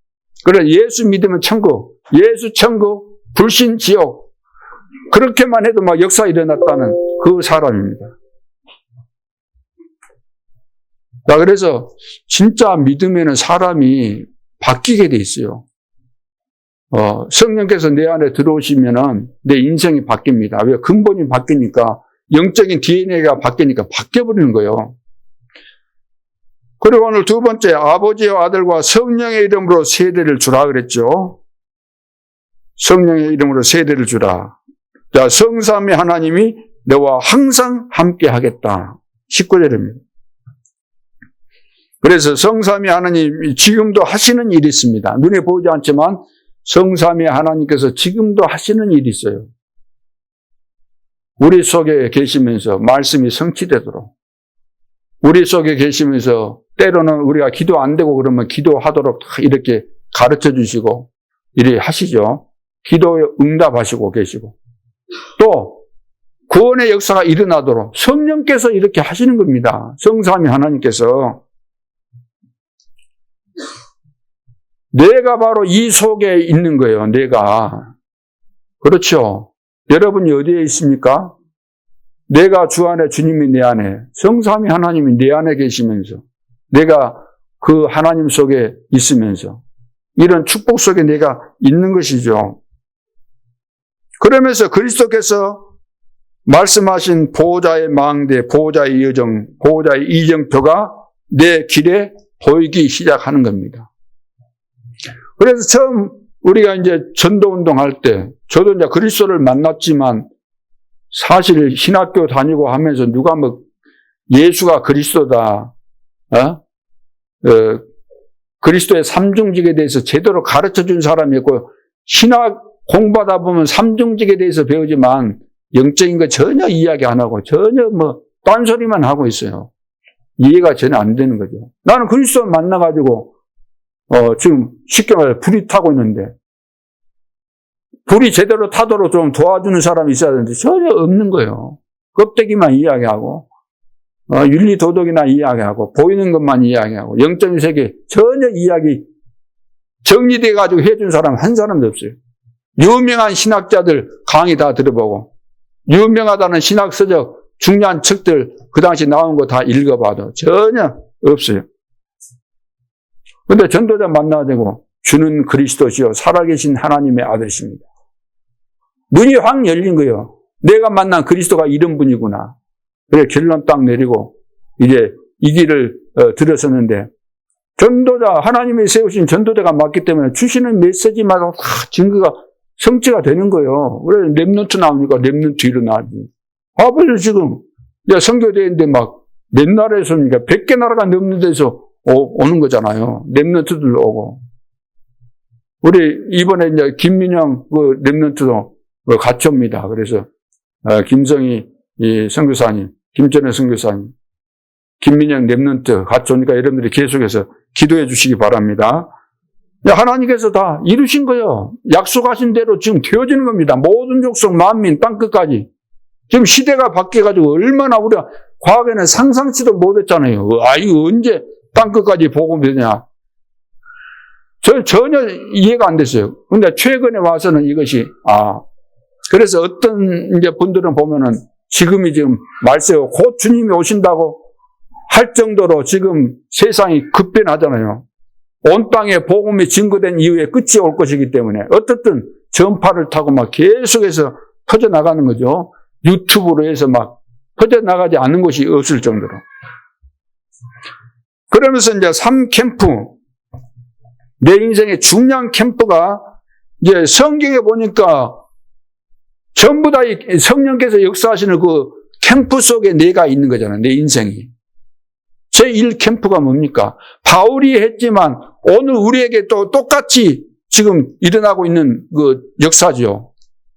그래서 예수 믿으면 천국, 예수 천국, 불신 지옥. 그렇게만 해도 막 역사 일어났다는 그 사람입니다. 자, 그래서 진짜 믿으면은 사람이 바뀌게 돼 있어요. 성령께서 내 안에 들어오시면은 내 인생이 바뀝니다. 왜? 근본이 바뀌니까, 영적인 DNA가 바뀌니까 바뀌어버리는 거예요. 그리고 오늘 두 번째, 아버지와 아들과 성령의 이름으로 세대를 주라 그랬죠. 성령의 이름으로 세대를 주라. 자, 성삼위 하나님이 너와 항상 함께 하겠다. 19절입니다. 그래서 성삼위 하나님이 지금도 하시는 일이 있습니다. 눈에 보이지 않지만 성삼위 하나님께서 지금도 하시는 일이 있어요. 우리 속에 계시면서 말씀이 성취되도록, 우리 속에 계시면서 때로는 우리가 기도 안 되고 그러면 기도하도록 이렇게 가르쳐 주시고 이렇게 하시죠. 기도에 응답하시고 계시고 또 구원의 역사가 일어나도록 성령께서 이렇게 하시는 겁니다. 성삼위 하나님께서. 내가 바로 이 속에 있는 거예요. 내가. 그렇죠. 여러분이 어디에 있습니까? 내가 주 안에, 주님이 내 안에, 성삼위 하나님이 내 안에 계시면서 내가 그 하나님 속에 있으면서 이런 축복 속에 내가 있는 것이죠. 그러면서 그리스도께서 말씀하신 보호자의 망대, 보호자의 여정, 보호자의 이정표가 내 길에 보이기 시작하는 겁니다. 그래서 처음 우리가 이제 전도운동 할 때, 저도 이제 그리스도를 만났지만 사실 신학교 다니고 하면서 누가 뭐 예수가 그리스도다, 그리스도의 삼중직에 대해서 제대로 가르쳐 준 사람이 있고, 신학 공부하다 보면 삼중직에 대해서 배우지만 영적인 거 전혀 이야기 안 하고 전혀 뭐 딴소리만 하고 있어요. 이해가 전혀 안 되는 거죠. 나는 그리스도 만나가지고 지금 쉽게 말해 불이 타고 있는데 불이 제대로 타도록 좀 도와주는 사람이 있어야 되는데 전혀 없는 거예요. 껍데기만 이야기하고 윤리 도덕이나 이야기하고 보이는 것만 이야기하고 영적인 세계 전혀 이야기 정리돼가지고 해준 사람 한 사람도 없어요. 유명한 신학자들 강의 다 들어보고 유명하다는 신학서적 중요한 책들 그 당시 나온 거 다 읽어봐도 전혀 없어요. 그런데 전도자 만나가지고 주는 그리스도시요 살아계신 하나님의 아들이십니다. 눈이 확 열린 거예요. 내가 만난 그리스도가 이런 분이구나. 그래 결론 딱 내리고 이제 이 길을 들어섰는데 전도자 하나님이 세우신 전도자가 맞기 때문에 주시는 메시지마다 다 증거가 성취가 되는 거예요. 그래 렘넌트 나오니까 렘넌트 일어나지. 봐봐요 지금 선교대회인데 막 몇 나라에서니까 100개 나라가 넘는 데서 오는 거잖아요. 렘넌트들 오고. 우리 이번에 이제 김민영 그 렘넌트도 가초입니다. 그래서 김성희 선교사님, 김전혜 선교사님, 김민영 랩런트 가초니까 여러분들이 계속해서 기도해 주시기 바랍니다. 하나님께서 다 이루신 거예요. 약속하신 대로 지금 되어지는 겁니다. 모든 족속 만민 땅끝까지. 지금 시대가 바뀌어가지고 얼마나 우리가 과거에는 상상치도 못했잖아요. 이거 언제 땅끝까지 복음이 되냐. 전혀 이해가 안 됐어요. 근데 최근에 와서는 이것이, 그래서 어떤 이제 분들은 보면은 지금이 지금 말세고 곧 주님이 오신다고 할 정도로 지금 세상이 급변하잖아요. 온 땅에 복음이 증거된 이후에 끝이 올 것이기 때문에 어떻든 전파를 타고 막 계속해서 퍼져나가는 거죠. 유튜브로 해서 막 퍼져나가지 않는 곳이 없을 정도로. 그러면서 이제 3캠프, 내 인생의 중요한 캠프가 이제 성경에 보니까 전부 다 성령께서 역사하시는 그 캠프 속에 내가 있는 거잖아요. 내 인생이. 제1캠프가 뭡니까? 바울이 했지만 오늘 우리에게 또 똑같이 지금 일어나고 있는 그 역사죠.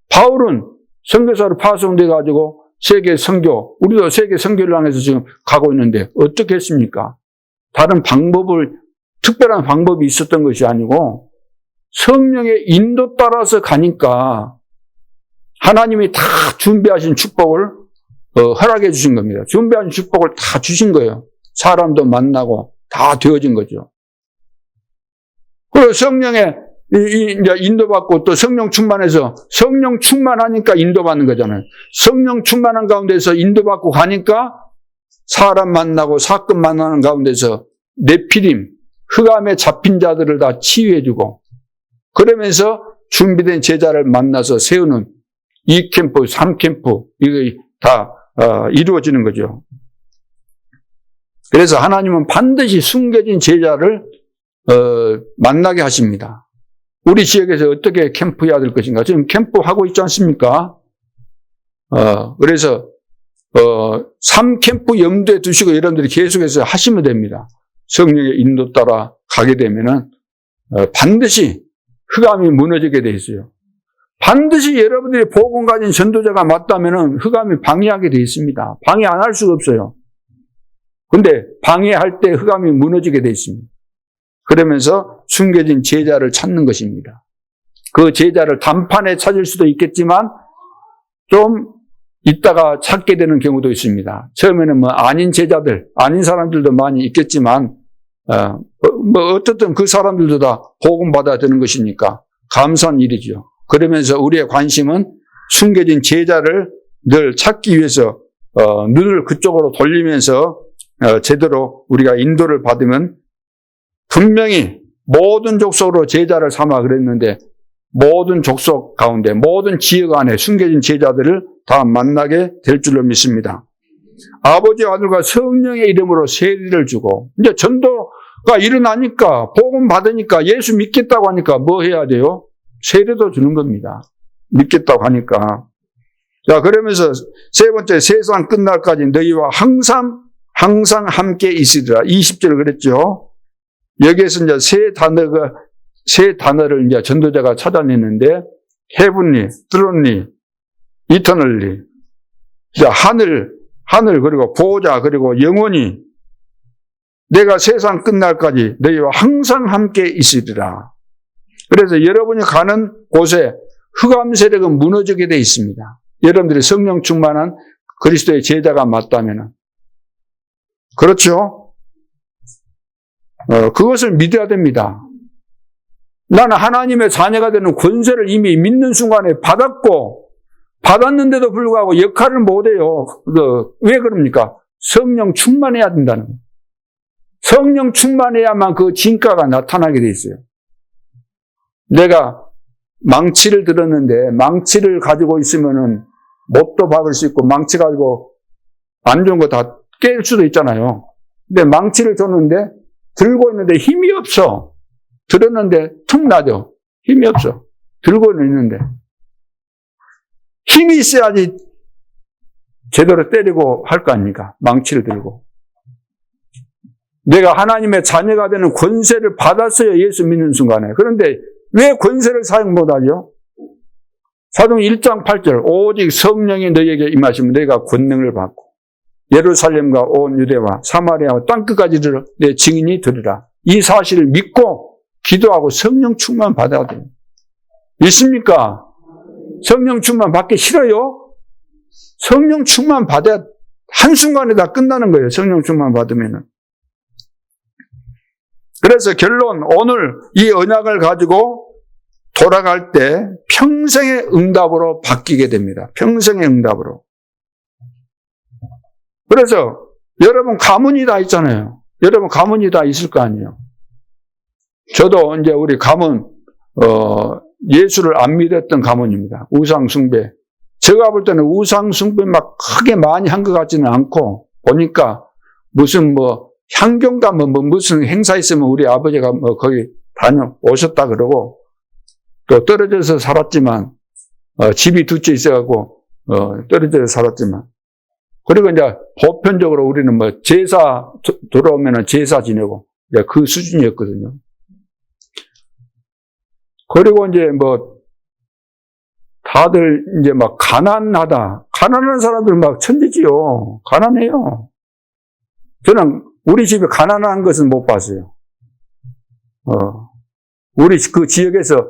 바울은 선교사로 파송돼 가지고 세계 선교, 우리도 세계 선교를 향해서 지금 가고 있는데 어떻게 했습니까? 다른 특별한 방법이 있었던 것이 아니고 성령의 인도 따라서 가니까 하나님이 다 준비하신 축복을 허락해 주신 겁니다. 준비하신 축복을 다 주신 거예요. 사람도 만나고 다 되어진 거죠. 그리고 성령에 이제 인도받고 또 성령 충만해서 성령 충만하니까 인도받는 거잖아요. 성령 충만한 가운데서 인도받고 가니까 사람 만나고 사건 만나는 가운데서 네피림, 흑암에 잡힌 자들을 다 치유해주고 그러면서 준비된 제자를 만나서 세우는 2캠프, 3캠프 이게 다 이루어지는 거죠. 그래서 하나님은 반드시 숨겨진 제자를 만나게 하십니다. 우리 지역에서 어떻게 캠프해야 될 것인가? 지금 캠프하고 있지 않습니까? 그래서 3캠프 염두에 두시고 여러분들이 계속해서 하시면 됩니다. 성령의 인도 따라 가게 되면은 반드시 흑암이 무너지게 돼 있어요. 반드시 여러분들이 복음 가진 전도자가 맞다면은 흑암이 방해하게 돼 있습니다. 방해 안 할 수가 없어요. 근데 방해할 때 흑암이 무너지게 돼 있습니다. 그러면서 숨겨진 제자를 찾는 것입니다. 그 제자를 단판에 찾을 수도 있겠지만 좀 있다가 찾게 되는 경우도 있습니다. 처음에는 아닌 제자들, 아닌 사람들도 많이 있겠지만 어떻든 그 사람들도 다 복음 받아야 되는 것이니까 감사한 일이죠. 그러면서 우리의 관심은 숨겨진 제자를 늘 찾기 위해서 눈을 그쪽으로 돌리면서 제대로 우리가 인도를 받으면 분명히 모든 족속으로 제자를 삼아 그랬는데 모든 족속 가운데 모든 지역 안에 숨겨진 제자들을 다 만나게 될 줄로 믿습니다. 아버지와 아들과 성령의 이름으로 세례를 주고 이제 전도가 일어나니까 복음 받으니까 예수 믿겠다고 하니까 뭐 해야 돼요? 세례도 주는 겁니다. 믿겠다고 하니까. 자, 그러면서 세 번째, 세상 끝날까지 너희와 항상 함께 있으리라. 20절 그랬죠. 여기에서 이제 세 단어를 이제 전도자가 찾아냈는데, heavenly, thronely, eternally. 자, 하늘, 그리고 보호자, 그리고 영원히 내가 세상 끝날까지 너희와 항상 함께 있으리라. 그래서 여러분이 가는 곳에 흑암 세력은 무너지게 되어 있습니다. 여러분들이 성령 충만한 그리스도의 제자가 맞다면. 그렇죠? 그것을 믿어야 됩니다. 나는 하나님의 자녀가 되는 권세를 이미 믿는 순간에 받았는데도 불구하고 역할을 못해요. 왜 그럽니까? 성령 충만해야 된다는 거예요. 성령 충만해야만 그 진가가 나타나게 돼 있어요. 내가 망치를 들었는데 망치를 가지고 있으면은 못도 박을 수 있고 망치 가지고 안 좋은 거 다 깰 수도 있잖아요. 근데 망치를 줬는데 들고 있는데 힘이 없어. 들었는데 툭 나죠. 힘이 없어. 들고는 있는데. 힘이 있어야지 제대로 때리고 할 거 아닙니까? 망치를 들고. 내가 하나님의 자녀가 되는 권세를 받았어요. 예수 믿는 순간에. 그런데 왜 권세를 사용 못하죠? 사도행 1장 8절 오직 성령이 너희에게 임하시면 너희가 권능을 받고 예루살렘과 온 유대와 사마리아와 땅끝까지를 내 증인이 되리라. 이 사실을 믿고 기도하고 성령 충만 받아야 돼요. 믿습니까? 성령 충만 받기 싫어요? 성령 충만 받아야 한순간에 다 끝나는 거예요. 성령 충만 받으면은. 그래서 결론, 오늘 이 언약을 가지고 돌아갈 때 평생의 응답으로 바뀌게 됩니다. 평생의 응답으로. 그래서 여러분 가문이 다 있잖아요. 여러분 가문이 다 있을 거 아니에요. 저도 이제 우리 가문, 예수를 안 믿었던 가문입니다. 우상숭배. 제가 볼 때는 우상숭배 막 크게 많이 한 것 같지는 않고, 보니까 무슨 향경가 무슨 행사 있으면 우리 아버지가 거기 다녀오셨다 그러고, 또 떨어져서 살았지만, 집이 두 채 있어갖고, 떨어져서 살았지만, 그리고 이제 보편적으로 우리는 제사 돌아오면은 제사 지내고, 그 수준이었거든요. 그리고 이제 다들 이제 가난하다. 가난한 사람들 천지지요. 가난해요. 저는 우리 집에 가난한 것은 못 봤어요. 우리 그 지역에서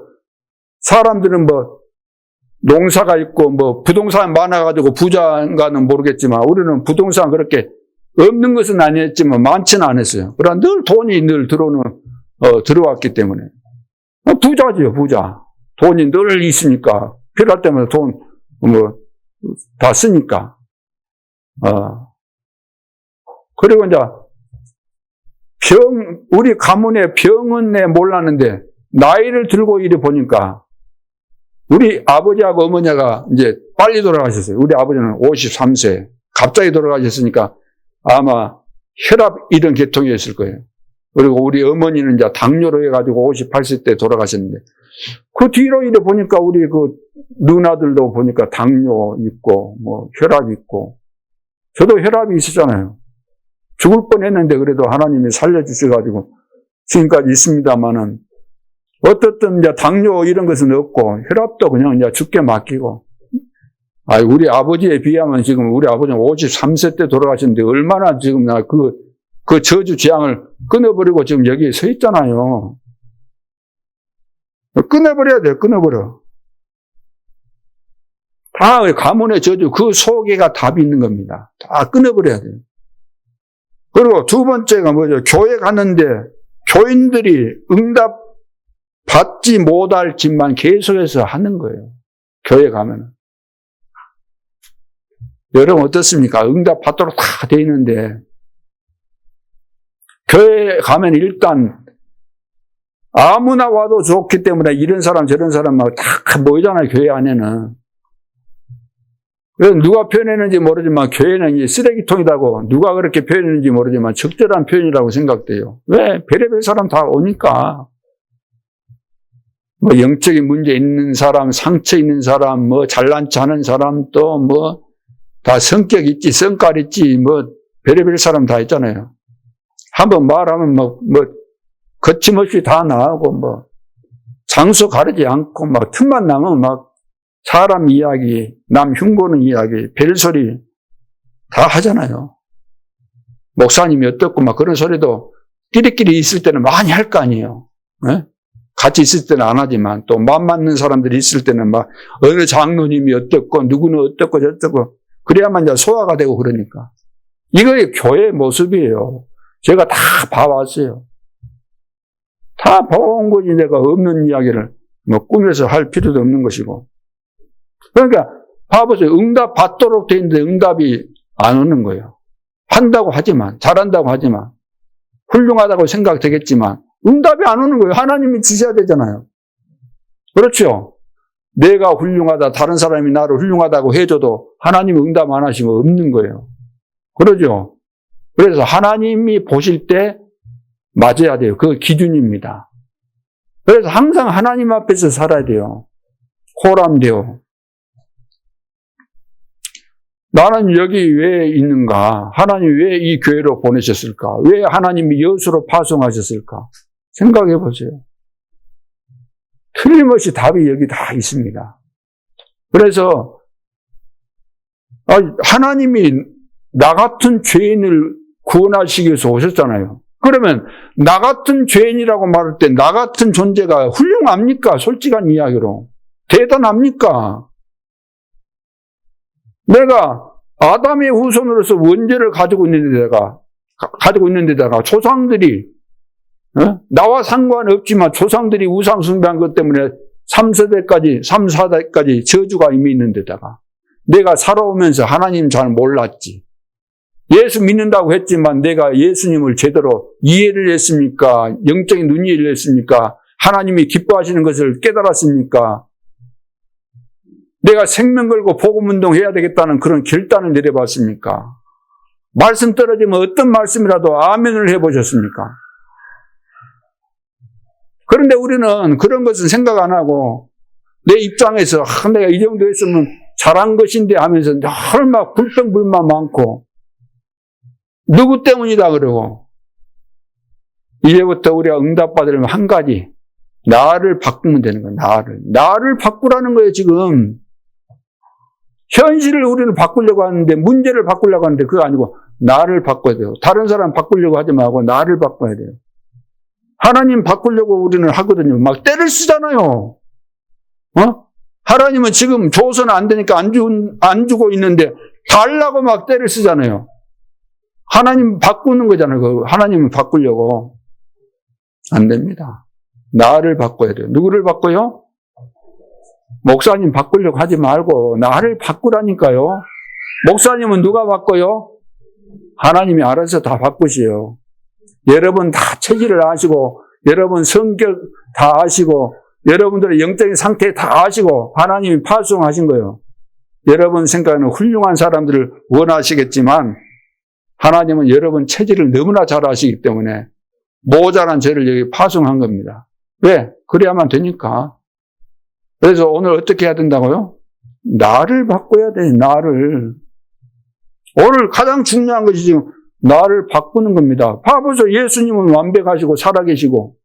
사람들은 농사가 있고 부동산 많아가지고 부자인가는 모르겠지만 우리는 부동산 그렇게 없는 것은 아니었지만 많지는 않았어요. 그러나 늘 돈이 늘 들어왔기 때문에. 부자지요, 부자. 돈이 늘 있으니까. 필요할 때마다 돈, 다 쓰니까. 그리고 이제 우리 가문의 병은 몰랐는데, 나이를 들고 이래 보니까, 우리 아버지하고 어머니가 이제 빨리 돌아가셨어요. 우리 아버지는 53세. 갑자기 돌아가셨으니까 아마 혈압 이런 계통이었을 거예요. 그리고 우리 어머니는 이제 당뇨로 해가지고 58세 때 돌아가셨는데, 그 뒤로 이래 보니까 우리 그 누나들도 보니까 당뇨 있고, 혈압 있고, 저도 혈압이 있었잖아요. 죽을 뻔 했는데 그래도 하나님이 살려주셔가지고 지금까지 있습니다만은, 어떻든 이제 당뇨 이런 것은 없고, 혈압도 그냥 이제 죽게 맡기고, 우리 아버지에 비하면 지금 우리 아버지는 53세 때 돌아가셨는데, 얼마나 지금 그 저주 재앙을 끊어버리고 지금 여기에 서 있잖아요. 끊어버려야 돼요, 끊어버려. 다 가문의 저주, 그 속에가 답이 있는 겁니다. 다 끊어버려야 돼요. 그리고 두 번째가 뭐죠? 교회 갔는데 교인들이 응답 받지 못할 짓만 계속해서 하는 거예요. 교회 가면은. 여러분 어떻습니까? 응답 받도록 다 돼 있는데, 교회 가면 일단 아무나 와도 좋기 때문에 이런 사람 저런 사람 막 다 모이잖아요, 교회 안에는. 그래서 누가 표현했는지 모르지만 교회는 쓰레기통이라고, 누가 그렇게 표현했는지 모르지만 적절한 표현이라고 생각돼요. 왜? 별의별 사람 다 오니까. 영적인 문제 있는 사람, 상처 있는 사람, 잘난 체 하는 사람, 또 다 성격 있지, 성깔 있지, 별의별 사람 다 있잖아요. 한번 말하면 거침없이 다 나오고, 장소 가리지 않고, 틈만 나면 사람 이야기, 남 흉보는 이야기, 별소리 다 하잖아요. 목사님이 어떻고, 그런 소리도 끼리끼리 있을 때는 많이 할 거 아니에요. 네? 같이 있을 때는 안 하지만, 또 맘 맞는 사람들이 있을 때는 어느 장로님이 어떻고, 누구는 어떻고, 저떻고, 그래야만 이제 소화가 되고 그러니까. 이거의 교회의 모습이에요. 제가 다 봐왔어요. 다 봐온 거지, 내가 없는 이야기를 꾸며서 할 필요도 없는 것이고. 그러니까 봐보세요. 응답 받도록 돼 있는데 응답이 안 오는 거예요. 한다고 하지만, 잘한다고 하지만, 훌륭하다고 생각되겠지만 응답이 안 오는 거예요. 하나님이 주셔야 되잖아요. 그렇죠? 내가 훌륭하다, 다른 사람이 나를 훌륭하다고 해줘도 하나님이 응답 안 하시면 없는 거예요. 그러죠? 그래서 하나님이 보실 때 맞아야 돼요. 그거 기준입니다. 그래서 항상 하나님 앞에서 살아야 돼요. 호람되어. 나는 여기 왜 있는가? 하나님이 왜 이 교회로 보내셨을까? 왜 하나님이 여수로 파송하셨을까? 생각해 보세요. 틀림없이 답이 여기 다 있습니다. 그래서 하나님이 나 같은 죄인을 구원하시기 위해서 오셨잖아요. 그러면 나 같은 죄인이라고 말할 때 나 같은 존재가 훌륭합니까? 솔직한 이야기로. 대단합니까? 내가 아담의 후손으로서 원죄를 가지고 있는 데다가 조상들이 나와 상관없지만 조상들이 우상 숭배한 것 때문에 3, 4대까지 저주가 이미 있는 데다가 내가 살아오면서 하나님 잘 몰랐지. 예수 믿는다고 했지만 내가 예수님을 제대로 이해를 했습니까? 영적인 눈이해를 했습니까? 하나님이 기뻐하시는 것을 깨달았습니까? 내가 생명 걸고 복음운동 해야 되겠다는 그런 결단을 내려봤습니까? 말씀 떨어지면 어떤 말씀이라도 아멘을 해보셨습니까? 그런데 우리는 그런 것은 생각 안 하고 내 입장에서 내가 이 정도 했으면 잘한 것인데 하면서 늘 막 불평불만 많고 누구 때문이다 그러고 이제부터 우리가 응답받으려면 한 가지 나를 바꾸면 되는 거예요. 나를 바꾸라는 거예요. 지금 현실을 우리는 바꾸려고 하는데 문제를 바꾸려고 하는데 그거 아니고 나를 바꿔야 돼요. 다른 사람 바꾸려고 하지 말고 나를 바꿔야 돼요. 하나님 바꾸려고 우리는 하거든요. 막 때를 쓰잖아요. 하나님은 지금 줘서는 안 되니까 안 주고 있는데 달라고 막 때를 쓰잖아요. 하나님 바꾸는 거잖아요. 하나님은 바꾸려고. 안 됩니다. 나를 바꿔야 돼요. 누구를 바꿔요? 목사님 바꾸려고 하지 말고 나를 바꾸라니까요. 목사님은 누가 바꿔요? 하나님이 알아서 다 바꾸시요. 여러분 다 체질을 아시고 여러분 성격 다 아시고 여러분들의 영적인 상태 다 아시고 하나님이 파송하신 거예요. 여러분 생각에는 훌륭한 사람들을 원하시겠지만 하나님은 여러분 체질을 너무나 잘 아시기 때문에 모자란 죄를 여기 파송한 겁니다. 왜? 그래야만 되니까. 그래서 오늘 어떻게 해야 된다고요? 나를 바꿔야 돼. 나를. 오늘 가장 중요한 것이 지금 나를 바꾸는 겁니다. 봐보세요. 예수님은 완벽하시고 살아계시고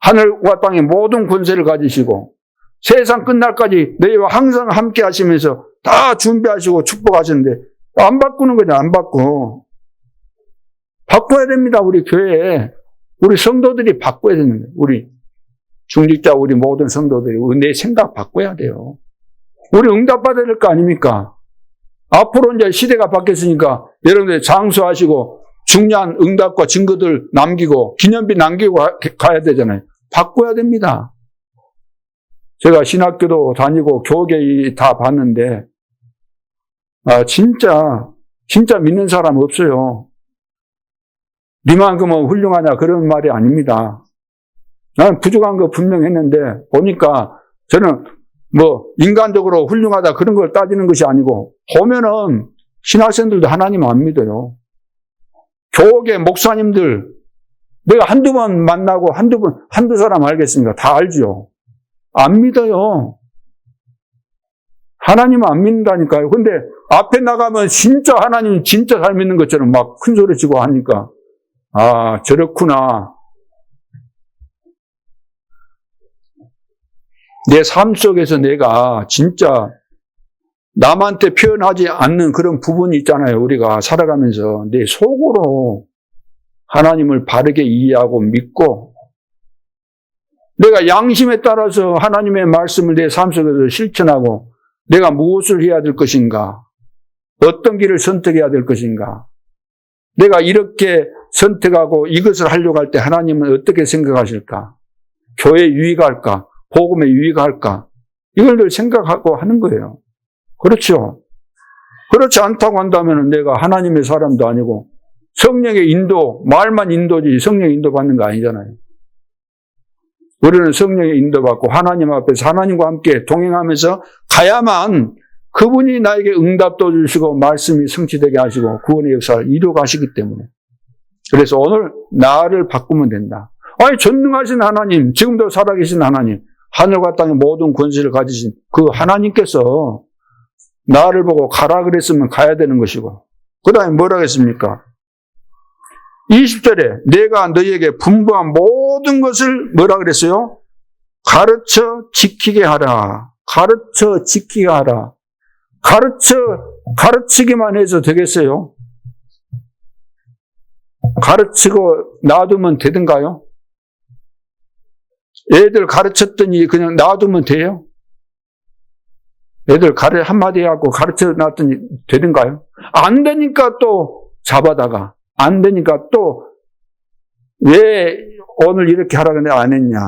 하늘과 땅의 모든 권세를 가지시고 세상 끝날까지 너희와 항상 함께 하시면서 다 준비하시고 축복하시는데 안 바꾸는 거냐? 안 바꿔. 바꿔야 됩니다. 우리 교회에. 우리 성도들이 바꿔야 되는 거예요. 우리 중직자 우리 모든 성도들이 내 생각 바꿔야 돼요. 우리 응답받아야 될 거 아닙니까? 앞으로 이제 시대가 바뀌었으니까 여러분들 장수하시고 중요한 응답과 증거들 남기고 기념비 남기고 가야 되잖아요. 바꿔야 됩니다. 제가 신학교도 다니고 교계 다 봤는데 진짜 믿는 사람 없어요. 니만큼은 훌륭하냐 그런 말이 아닙니다. 나는 부족한 거 분명했는데 보니까 저는 인간적으로 훌륭하다 그런 걸 따지는 것이 아니고 보면은 신학생들도 하나님 안 믿어요. 교계 목사님들 내가 한두 번 만나고 한두 사람 알겠습니까? 다 알죠. 안 믿어요. 하나님은 안 믿는다니까요. 근데 앞에 나가면 진짜 하나님 진짜 잘 믿는 것처럼 막 큰 소리 치고 하니까 저렇구나. 내 삶 속에서 내가 진짜 남한테 표현하지 않는 그런 부분이 있잖아요. 우리가 살아가면서 내 속으로 하나님을 바르게 이해하고 믿고 내가 양심에 따라서 하나님의 말씀을 내 삶 속에서 실천하고 내가 무엇을 해야 될 것인가? 어떤 길을 선택해야 될 것인가? 내가 이렇게 선택하고 이것을 하려고 할 때 하나님은 어떻게 생각하실까? 교회에 유익할까? 복음에 유익할까? 이걸 늘 생각하고 하는 거예요. 그렇죠? 그렇지 않다고 한다면 내가 하나님의 사람도 아니고 성령의 인도, 말만 인도지 성령의 인도 받는 거 아니잖아요. 우리는 성령의 인도받고 하나님 앞에서 하나님과 함께 동행하면서 가야만 그분이 나에게 응답도 주시고 말씀이 성취되게 하시고 구원의 역사를 이루어가시기 때문에. 그래서 오늘 나를 바꾸면 된다. 전능하신 하나님, 지금도 살아계신 하나님, 하늘과 땅의 모든 권세를 가지신 그 하나님께서 나를 보고 가라 그랬으면 가야 되는 것이고 그 다음에 뭐라 했습니까? 20절에 내가 너희에게 분부한 모든 것을 뭐라 그랬어요? 가르쳐 지키게 하라. 가르쳐 지키게 하라. 가르치기만 해서 되겠어요? 가르치고 놔두면 되든가요? 애들 가르쳤더니 그냥 놔두면 돼요? 애들 한마디 하고 가르쳐 놨더니 되든가요? 안 되니까 또 잡아다가, 안 되니까 또 왜 오늘 이렇게 하라 그랬는데 안 했냐?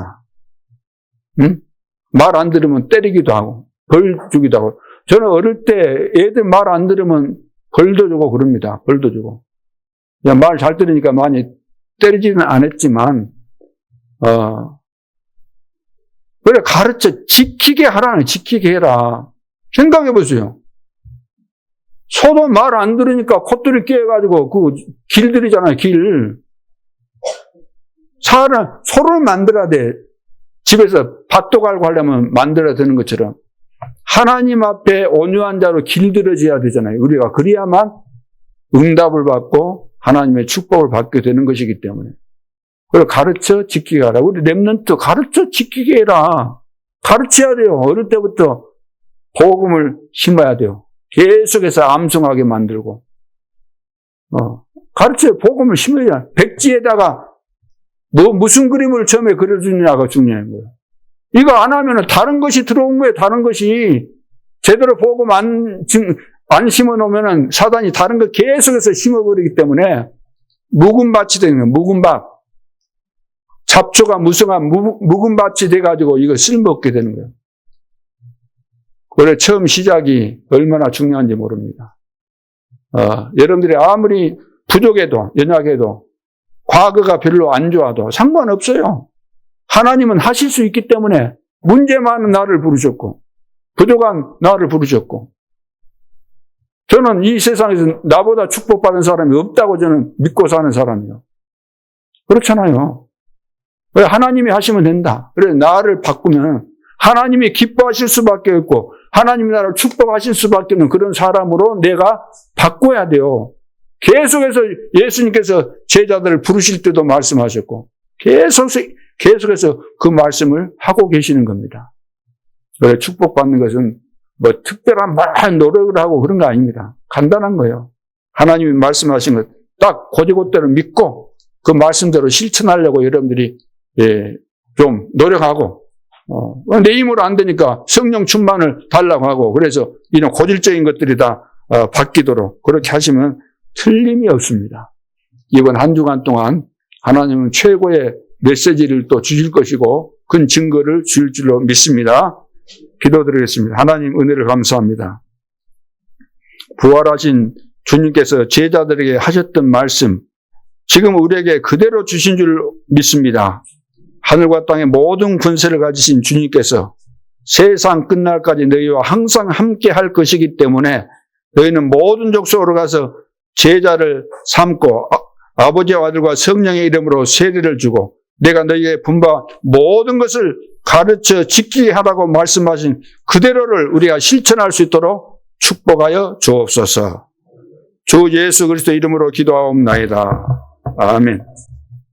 응? 말 안 들으면 때리기도 하고, 벌 주기도 하고. 저는 어릴 때 애들 말 안 들으면 벌도 주고 그럽니다. 벌도 주고. 말 잘 들으니까 많이 때리지는 않았지만, 그래, 가르쳐, 지키게 하라는, 지키게 해라. 생각해 보세요. 소도 말 안 들으니까 콧들이 끼어가지고 그 길들이잖아요, 길. 소를 만들어야 돼. 집에서 밭도 갈고 하려면 만들어야 되는 것처럼. 하나님 앞에 온유한 자로 길들여져야 되잖아요. 우리가 그래야만 응답을 받고 하나님의 축복을 받게 되는 것이기 때문에. 그걸 가르쳐 지키게 하라. 우리 렘넌트 가르쳐 지키게 해라. 가르쳐야 돼요. 어릴 때부터 복음을 심어야 돼요. 계속해서 암송하게 만들고. 가르쳐 복음을 심어야 돼. 백지에다가 무슨 그림을 처음에 그려주느냐가 중요한 거예요. 이거 안 하면 다른 것이 들어온 거예요. 다른 것이. 제대로 복음 안 심어 놓으면 사단이 다른 거 계속해서 심어버리기 때문에 묵은 밭이 되는 거예요. 묵은 밭. 잡초가 무성한 묵은 밭이 돼가지고 이거 쓸모없게 되는 거예요. 그래, 처음 시작이 얼마나 중요한지 모릅니다. 여러분들이 아무리 부족해도, 연약해도, 과거가 별로 안 좋아도 상관없어요. 하나님은 하실 수 있기 때문에 문제 많은 나를 부르셨고, 부족한 나를 부르셨고, 저는 이 세상에서 나보다 축복받은 사람이 없다고 저는 믿고 사는 사람이에요. 그렇잖아요. 왜 하나님이 하시면 된다. 그래, 나를 바꾸면 하나님이 기뻐하실 수밖에 없고, 하나님이 나를 축복하실 수밖에 없는 그런 사람으로 내가 바꿔야 돼요. 계속해서 예수님께서 제자들을 부르실 때도 말씀하셨고, 계속해서 그 말씀을 하고 계시는 겁니다. 그래, 축복받는 것은 뭐 특별한 노력을 하고 그런 거 아닙니다. 간단한 거예요. 하나님이 말씀하신 것 딱 곧이곧대로 믿고 그 말씀대로 실천하려고 여러분들이 좀 노력하고, 내 힘으로 안 되니까 성령 충만을 달라고 하고, 그래서 이런 고질적인 것들이 다 바뀌도록 그렇게 하시면 틀림이 없습니다. 이번 한 주간 동안 하나님은 최고의 메시지를 또 주실 것이고 큰 증거를 줄 줄로 믿습니다. 기도드리겠습니다. 하나님 은혜를 감사합니다. 부활하신 주님께서 제자들에게 하셨던 말씀, 지금 우리에게 그대로 주신 줄 믿습니다. 하늘과 땅의 모든 권세를 가지신 주님께서 세상 끝날까지 너희와 항상 함께 할 것이기 때문에 너희는 모든 족속으로 가서 제자를 삼고 아버지와 아들과 성령의 이름으로 세례를 주고 내가 너희에게 분바 모든 것을 가르쳐 지키게 하라고 말씀하신 그대로를 우리가 실천할 수 있도록 축복하여 주옵소서. 주 예수 그리스도 이름으로 기도하옵나이다. 아멘.